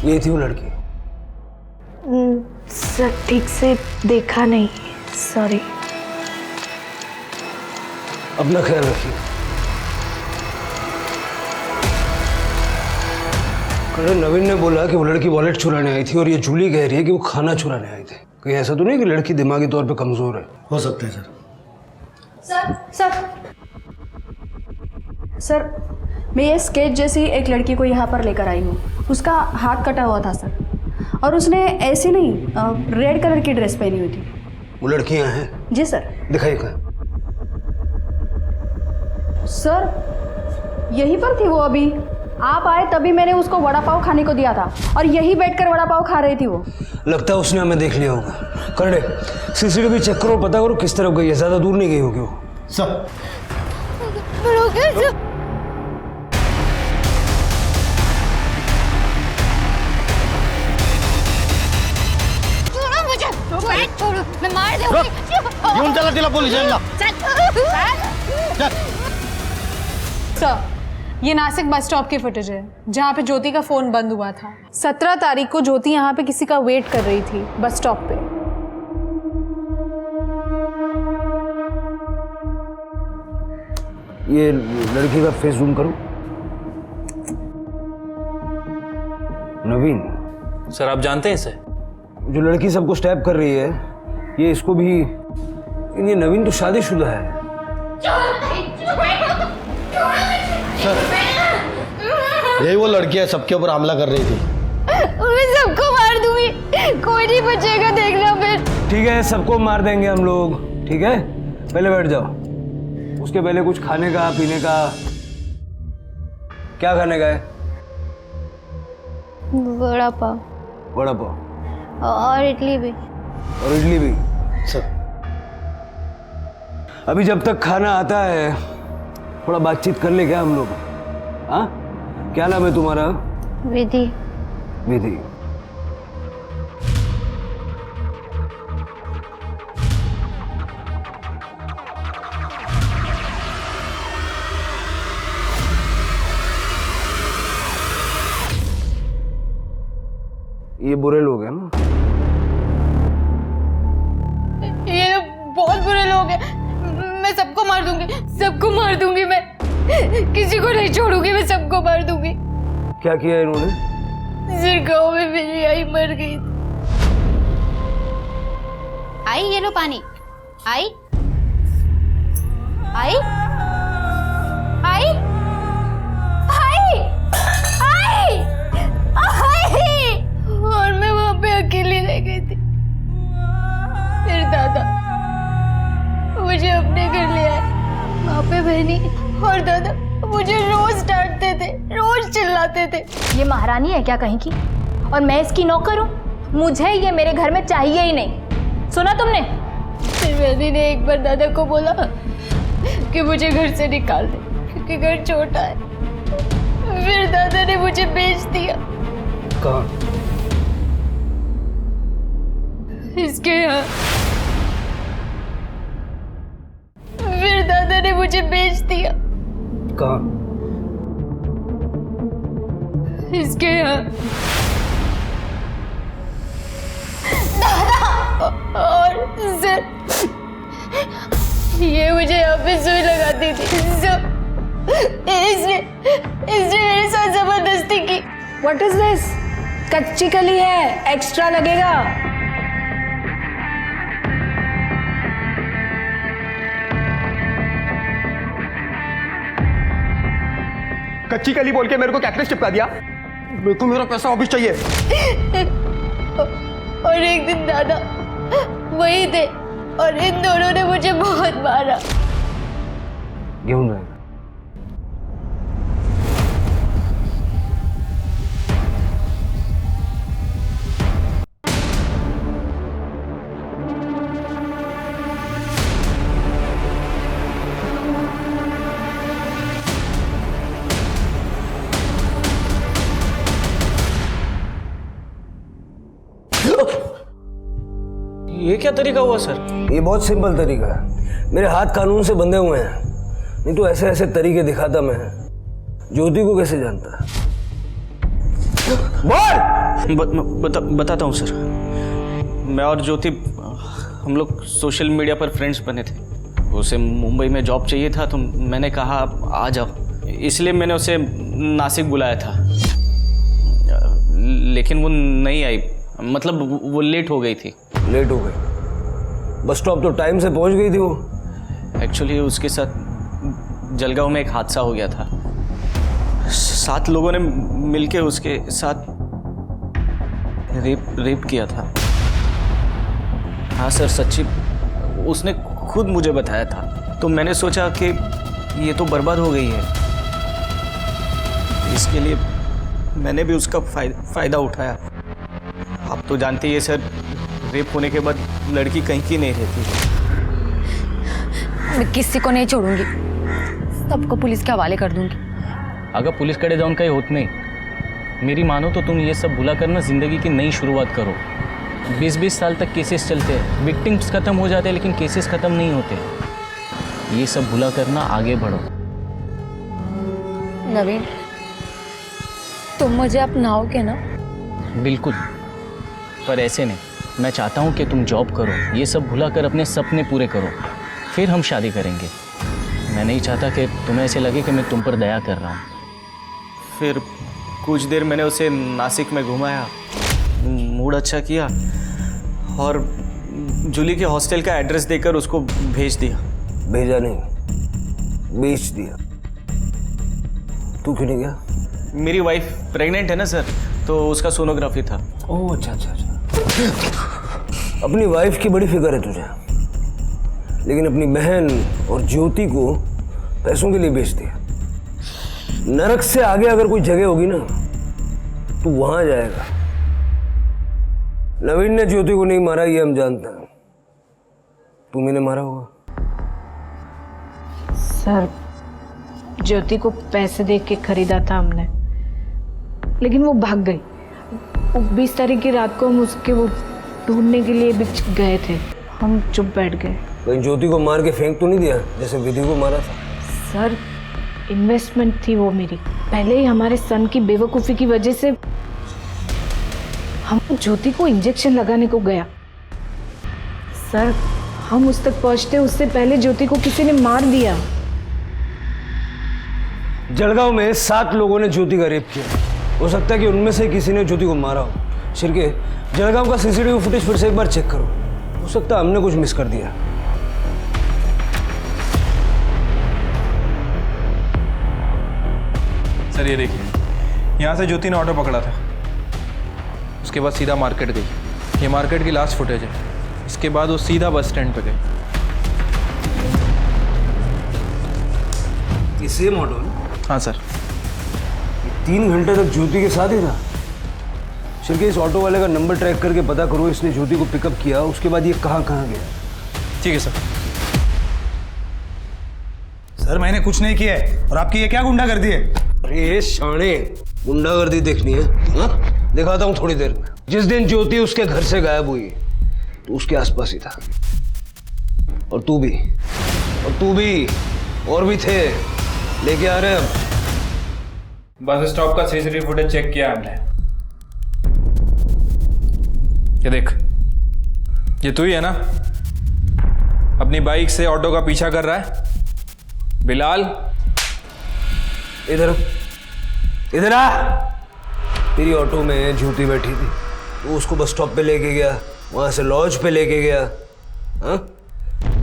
ये थी वो लड़की? सर ठीक से देखा नहीं, सॉरी। अपना ख्याल रखिए। अरे नवीन ने बोला कि वो लड़की वॉलेट चुराने आई थी और ये जूली कह रही है कि वो खाना चुराने आए थे। कहीं ऐसा तो नहीं कि लड़की दिमागी तौर पे कमजोर है? हो सकता है सर। सर मैं ये स्केच जैसी एक लड़की को यहाँ पर लेकर आई हूँ। उसका हाथ कटा हुआ था सर, और उसने ऐसी नहीं रेड कलर की ड्रेस पहनी हुई थी। वो लड़की यहाँ है? जी सर। दिखाइए कहाँ? सर यहीं पर थी वो, अभी आप आए तभी मैंने उसको वड़ा पाव खाने को दिया था और यहीं बैठकर वड़ा पाव खा रही थी वो। लगता है उसने हमें देख लिया होगा। करड़े सीसीटीवी चेक करो, पता करो किस तरफ गई है। ज्यादा दूर नहीं गई होगी वो। सर छोड़ो, मैं मार दूंगी। घेऊन चला तिला पोलीस स्टेशनला। सर ये नासिक बस स्टॉप की फुटेज है जहाँ पे ज्योति का फोन बंद हुआ था। 17 तारीख को ज्योति यहाँ पे किसी का वेट कर रही थी बस स्टॉप पे। ये लड़की का फेस जूम करो। नवीन सर आप जानते हैं इसे? जो लड़की सबको स्टैप कर रही है ये इसको भी। ये नवीन तो शादीशुदा है। सर यही वो लड़की है सबके ऊपर हमला कर रही थी। मैं सबको मार दूंगी, कोई नहीं बचेगा, देखना फिर। ठीक है सबको मार देंगे हम लोग, ठीक है? पहले बैठ जाओ। उसके पहले कुछ खाने का पीने का। क्या खाने का है? वड़ा पाव। वड़ा पाव और इडली भी। और इडली भी। सर अभी जब तक खाना आता है थोड़ा बातचीत कर ले क्या हम लोग? हाँ क्या नाम है तुम्हारा? विधि। विधि। ये बुरे लोग हैं ना? ये बहुत बुरे लोग हैं। मैं सबको मार दूंगी, सबको मार दूंगी। मैं किसी को नहीं छोड़ूंगी, मैं सबको मार दूंगी। क्या किया इन्होंने? सिर गाँव में मेरी आई मर गई। आई ये लो पानी। आई आई आई आई आई आई। और मैं वहां पे अकेली रह गई थी। फिर दादा मुझे अपने घर ले आए। वहां पे बहनी और दादा मुझे रोज डांटते थे, रोज चिल्लाते थे। ये महारानी है क्या कहीं की? और मैं इसकी नौकर हूँ? मुझे ये मेरे घर में चाहिए ही नहीं। सुना तुमने? फिर बहनी ने एक बार दादा को बोला कि मुझे घर से निकाल दे क्योंकि घर छोटा है। फिर दादा ने मुझे बेच दिया। कहाँ? इसके यहाँ। फिर दादा ने मुझे बेच दिया। कहाँ? इसके यहाँ। दादा और सर ये मुझे यहाँ पे सुई लगाती थी। इसने मेरे साथ जबरदस्ती की। What is this? कच्ची कली है, एक्स्ट्रा लगेगा। कच्ची कली बोल के मेरे को कैक्टस चिपका दिया। मेरे को मेरा पैसा वापस चाहिए। और एक दिन दादा वही थे और इन दोनों ने मुझे बहुत मारा। घेऊन जाएगा। ये क्या तरीका हुआ सर? ये बहुत सिंपल तरीका है। मेरे हाथ कानून से बंधे हुए हैं, नहीं तो ऐसे ऐसे तरीके दिखाता मैं। ज्योति को कैसे जानता? बताता हूँ सर। मैं और ज्योति हम लोग सोशल मीडिया पर फ्रेंड्स बने थे। उसे मुंबई में जॉब चाहिए था तो मैंने कहा आ जाओ, इसलिए मैंने उसे नासिक बुलाया था। लेकिन वो नहीं आई, मतलब वो लेट हो गई थी। लेट हो गई? बस स्टॉप तो टाइम से पहुंच गई थी वो। एक्चुअली उसके साथ जलगांव में एक हादसा हो गया था। 7 लोगों ने मिलके उसके साथ रेप किया था। हाँ सर, सच्ची, उसने खुद मुझे बताया था। तो मैंने सोचा कि ये तो बर्बाद हो गई है, इसके लिए मैंने भी उसका फ़ायदा उठाया। आप तो जानते ही हैं सर, रेप होने के बाद लड़की कहीं की नहीं रहती। मैं किसी को नहीं छोड़ूंगी, सबको पुलिस के हवाले कर दूंगी। अगर पुलिस कड़े जाऊन कहीं होत नहीं, मेरी मानो तो तुम ये सब भुला करना ज़िंदगी की नई शुरुआत करो। 20-20 साल तक केसेस चलते हैं, विक्टिम्स ख़त्म हो जाते हैं लेकिन केसेस ख़त्म नहीं होते। ये सब भुला करना, आगे बढ़ो। नवीन, तुम मुझे अपनाओगे ना? बिल्कुल, पर ऐसे नहीं। मैं चाहता हूँ कि तुम जॉब करो, ये सब भुला कर अपने सपने पूरे करो, फिर हम शादी करेंगे। मैं नहीं चाहता कि तुम्हें ऐसे लगे कि मैं तुम पर दया कर रहा हूँ। फिर कुछ देर मैंने उसे नासिक में घुमाया, मूड अच्छा किया और जूली के हॉस्टल का एड्रेस देकर उसको भेज दिया। भेजा नहीं, बेच दिया। तू क्यों नहीं गया? मेरी वाइफ प्रेग्नेंट है ना सर, तो उसका सोनोग्राफी था। ओह अच्छा अच्छा अच्छा। अपनी वाइफ की बड़ी फिक्र है तुझे, लेकिन अपनी बहन और ज्योति को पैसों के लिए बेच दिया। नरक से आगे अगर कोई जगह होगी ना तो वहां जाएगा। नवीन ने ज्योति को नहीं मारा, ये हम जानते हैं। तुम्ही ने मारा होगा। सर, ज्योति को पैसे दे के खरीदा था हमने, लेकिन वो भाग गई। 20 तारीख की रात को हम उसके वो ढूंढने के लिए बीच गए थे। हम चुप बैठ गए। कहीं ज्योति को मार के फेंक तो नहीं दिया जैसे विधि को मारा था? सर, इन्वेस्टमेंट थी वो मेरी। पहले ही हमारे सन की बेवकूफ़ी की वजह से हम ज्योति को इंजेक्शन लगाने को गया। सर, हम उस तक पहुंचते उससे पहले ज्योति को किसी ने मार दिया। जलगांव में 7 लोगों ने ज्योति का रेप किया। हो सकता है कि उनमें से किसी ने ज्योति को मारा हो। शिरके, जलगांव का सीसीटीवी फुटेज फिर से एक बार चेक करो। हो सकता है हमने कुछ मिस कर दिया। सर ये देखिए, यहाँ से ज्योति ने ऑटो पकड़ा था, उसके बाद सीधा मार्केट गई। ये मार्केट की लास्ट फुटेज है। इसके बाद वो सीधा बस स्टैंड पे गई। ये सेम ऑटो है? हाँ सर। 3 घंटे तक ज्योति के साथ ही था। शिरके, इस ऑटो वाले का नंबर ट्रैक करके पता करो इसने ज्योति को पिकअप किया, उसके बाद ये कहाँ गया। ठीक है सर। सर मैंने कुछ नहीं किया है, और आपकी ये क्या गुंडागर्दी है? अरे शाणे, गुंडागर्दी देखनी है? हाँ, दिखाता हूँ थोड़ी देर में। जिस दिन ज्योति उसके घर से गायब हुई तो उसके आसपास ही था। और तू भी, और भी थे। लेके आ रहे हैं अब। बस स्टॉप का सीसीटीवी फुटेज चेक किया हमने। ये देख, ये तू ही है ना? अपनी बाइक से ऑटो का पीछा कर रहा है। बिलाल, इधर आ। तेरी ऑटो में ज्योति बैठी थी, तो उसको बस स्टॉप पे लेके गया, वहां से लॉज पे लेके गया। हाँ?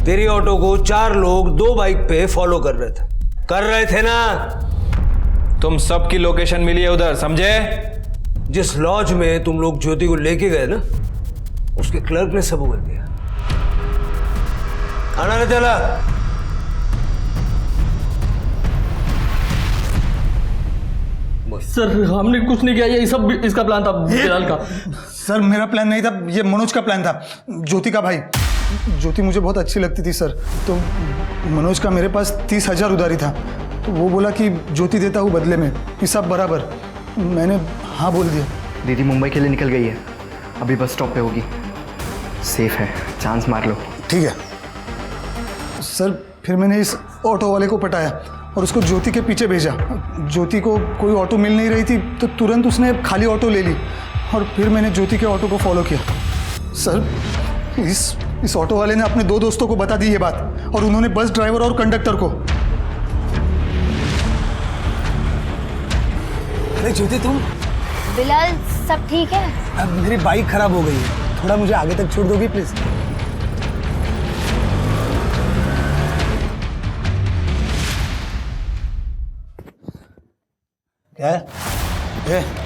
तेरी ऑटो को 4 लोग 2 बाइक पे फॉलो कर रहे थे ना? तुम सबकी लोकेशन मिली है उधर, समझे? जिस लॉज में तुम लोग ज्योति को लेके गए ना, उसके क्लर्क ने सब उगल दिया। खाना नहीं चला। सर, हमने कुछ नहीं किया, ये सब इसका प्लान था, बिलाल का। सर मेरा प्लान नहीं था, ये मनोज का प्लान था, ज्योति का भाई। ज्योति मुझे बहुत अच्छी लगती थी सर, तो मनोज का मेरे पास 30,000 उधारी था, तो वो बोला कि ज्योति देता हूँ बदले में, हिसाब बराबर। मैंने हाँ बोल दिया। दीदी मुंबई के लिए निकल गई है, अभी बस स्टॉप पे होगी। सेफ है, चांस मार लो। ठीक है सर। फिर मैंने इस ऑटो वाले को पटाया और उसको ज्योति के पीछे भेजा। ज्योति को कोई ऑटो मिल नहीं रही थी, तो तुरंत उसने खाली ऑटो ले ली और फिर मैंने ज्योति के ऑटो को फॉलो किया। सर इस ऑटो वाले ने अपने 2 दोस्तों को बता दी ये बात, और उन्होंने बस ड्राइवर और कंडक्टर को। अरे ज्योति तुम? बिलाल सब ठीक है? अब मेरी बाइक खराब हो गई है, थोड़ा मुझे आगे तक छोड़ दोगी प्लीज? क्या है?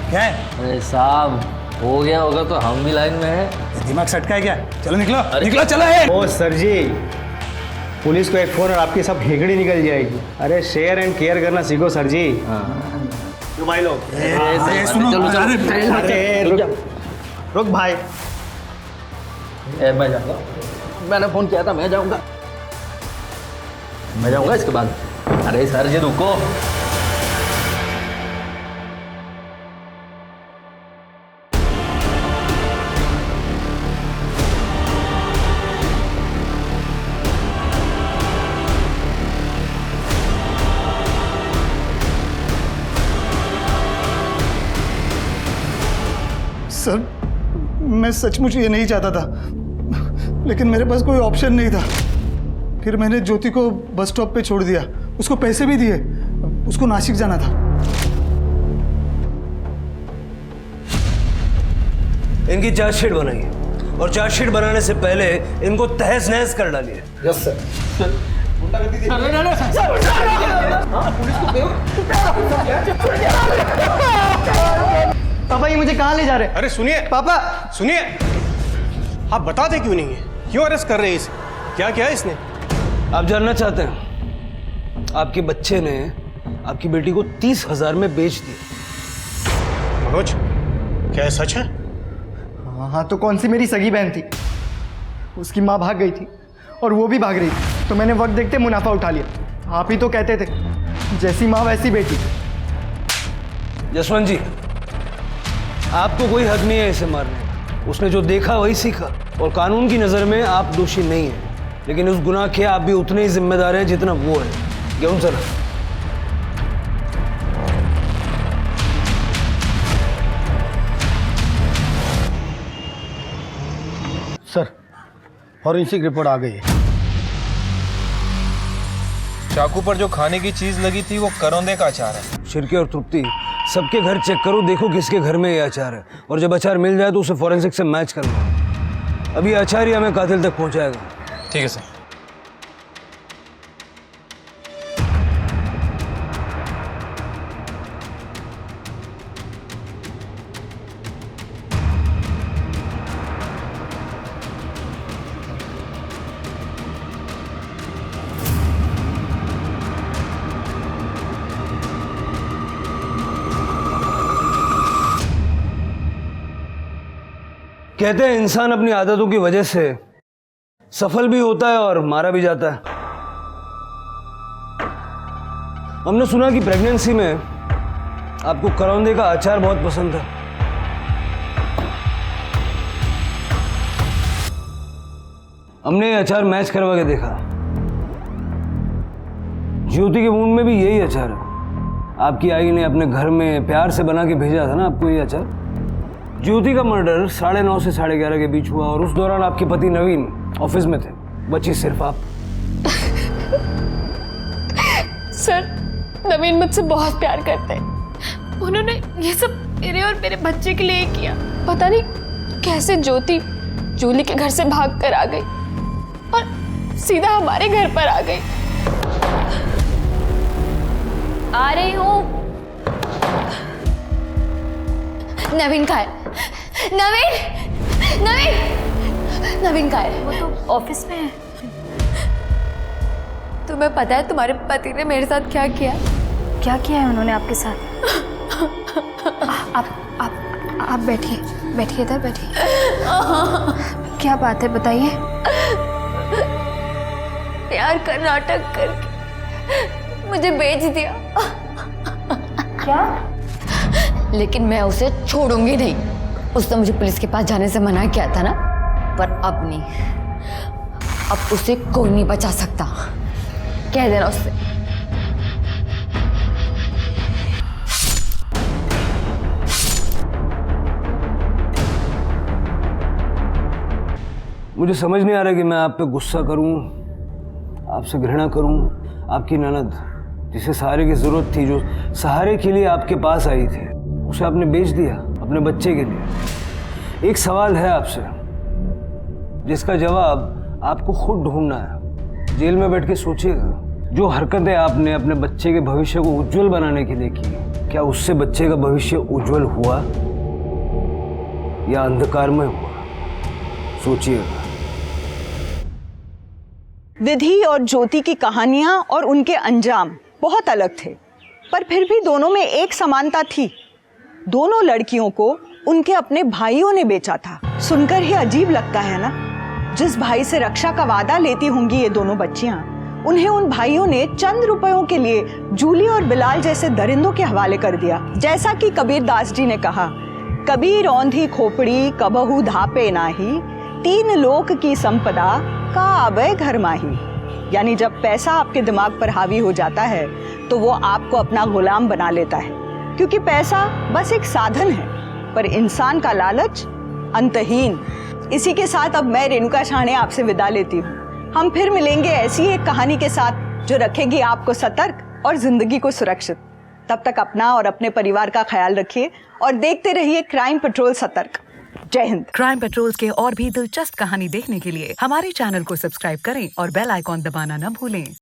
क्या है? अरे साहब हो गया होगा तो हम भी लाइन में हैं। दिमाग सटका है क्या? चलो निकलो निकलो, चलो है। ओ सर जी, पुलिस को एक फोन और आपकी सब हेगड़ी निकल जाएगी। अरे शेयर एंड केयर करना सीखो सर जी। तो भाई लोग रुक भाई। मैं जाऊंगा, मैंने फोन किया था, मैं जाऊंगा इसके बाद। अरे सर जी रुको। सर मैं सचमुच ये नहीं चाहता था, लेकिन मेरे पास कोई ऑप्शन नहीं था। फिर मैंने ज्योति को बस स्टॉप पे छोड़ दिया, उसको पैसे भी दिए, उसको नासिक जाना था। इनकी चार्जशीट बनाइए, और चार्जशीट बनाने से पहले इनको तहस नहस कर डालिए। Yes sir. पापा ये मुझे कहाँ ले जा रहे हैं? अरे सुनिए पापा, सुनिए, आप बताते क्यों नहीं है? क्यों अरेस्ट कर रहे हैं इसे? क्या किया इसने? आप जानना चाहते हैं? आपके बच्चे ने आपकी बेटी को 30,000 में बेच दिया। मनोज, क्या ये सच है? हाँ तो कौन सी मेरी सगी बहन थी? उसकी माँ भाग गई थी और वो भी भाग रही थी, तो मैंने वक्त देखते मुनाफा उठा लिया। आप ही तो कहते थे जैसी माँ वैसी बेटी। जसवंत जी, आपको कोई हक नहीं है इसे मारने। उसने जो देखा वही सीखा, और कानून की नज़र में आप दोषी नहीं हैं, लेकिन उस गुनाह के आप भी उतने ही जिम्मेदार हैं जितना वो है। क्यों सर? सर फॉरेंसिक रिपोर्ट आ गई है। चाकू पर जो खाने की चीज लगी थी वो करौंदे का अचार है। शिरके और तृप्ति, सबके घर चेक करो, देखो किसके घर में ये अचार है, और जब अचार मिल जाए तो उसे फॉरेंसिक से मैच करना। अभी अचार ही हमें कातिल तक पहुंचाएगा। ठीक है सर। कहते हैं इंसान अपनी आदतों की वजह से सफल भी होता है और मारा भी जाता है। हमने सुना कि प्रेगनेंसी में आपको करौंदे का अचार बहुत पसंद था। हमने ये अचार मैच करवा के देखा। ज्योति के मुंह में भी यही अचार है। आपकी आई ने अपने घर में प्यार से बना के भेजा था ना आपको ये अचार। ज्योति का मर्डर 9:30 से 11:30 के बीच हुआ, और उस दौरान आपके पति नवीन ऑफिस में थे, बची सिर्फ आप। सर, नवीन मुझसे बहुत प्यार करते हैं। उन्होंने ये सब मेरे और मेरे बच्चे के लिए किया। पता नहीं कैसे ज्योति जूली के घर से भाग कर आ गई और सीधा हमारे घर पर आ गई। आ रही हूँ। नवीन कहाँ है? नवीन कहाँ है? वो तो ऑफिस में है। तुम्हें पता है तुम्हारे पति ने मेरे साथ क्या किया? क्या किया है उन्होंने आपके साथ? आप बैठिए इधर बैठिए। क्या बात है बताइए। प्यार का नाटक करके मुझे बेच दिया। क्या? लेकिन मैं उसे छोड़ूंगी नहीं। उसने मुझे पुलिस के पास जाने से मना किया था ना, पर अब नहीं। अब उसे कोई नहीं बचा सकता। कह देना उससे। मुझे समझ नहीं आ रहा कि मैं आप पे गुस्सा करूं, आपसे घृणा करूं। आपकी ननद जिसे सहारे की ज़रूरत थी, जो सहारे के लिए आपके पास आई थी, उसे आपने बेच दिया अपने बच्चे के लिए। एक सवाल है आपसे जिसका जवाब आपको खुद ढूंढना है। जेल में बैठ के सोचिएगा, जो हरकतें आपने अपने बच्चे के भविष्य को उज्जवल बनाने के लिए की, क्या उससे बच्चे का भविष्य उज्जवल हुआ या अंधकारमय हुआ? सोचिएगा। विधि और ज्योति की कहानियां और उनके अंजाम बहुत अलग थे, पर फिर भी दोनों में एक समानता थी। दोनों लड़कियों को उनके अपने भाइयों ने बेचा था। सुनकर ही अजीब लगता है ना। जिस भाई से रक्षा का वादा लेती होंगी ये दोनों बच्चियां, उन्हें उन भाइयों ने चंद रुपयों के लिए जूली और बिलाल जैसे दरिंदों के हवाले कर दिया। जैसा कि कबीर दास जी ने कहा, कबीर औंधी खोपड़ी कबहू धापे नाही, तीन लोक की संपदा का आबे घर माही। यानी जब पैसा आपके दिमाग पर हावी हो जाता है तो वो आपको अपना गुलाम बना लेता है, क्योंकि पैसा बस एक साधन है, पर इंसान का लालच अंतहीन। इसी के साथ अब मैं रेणुका शाहणे आपसे विदा लेती हूँ। हम फिर मिलेंगे ऐसी एक कहानी के साथ जो रखेगी आपको सतर्क और जिंदगी को सुरक्षित। तब तक अपना और अपने परिवार का ख्याल रखिए और देखते रहिए क्राइम पेट्रोल सतर्क। जय हिंद। क्राइम पेट्रोल के और भी दिलचस्प कहानी देखने के लिए हमारे चैनल को सब्सक्राइब करें और बेल आइकॉन दबाना न भूलें।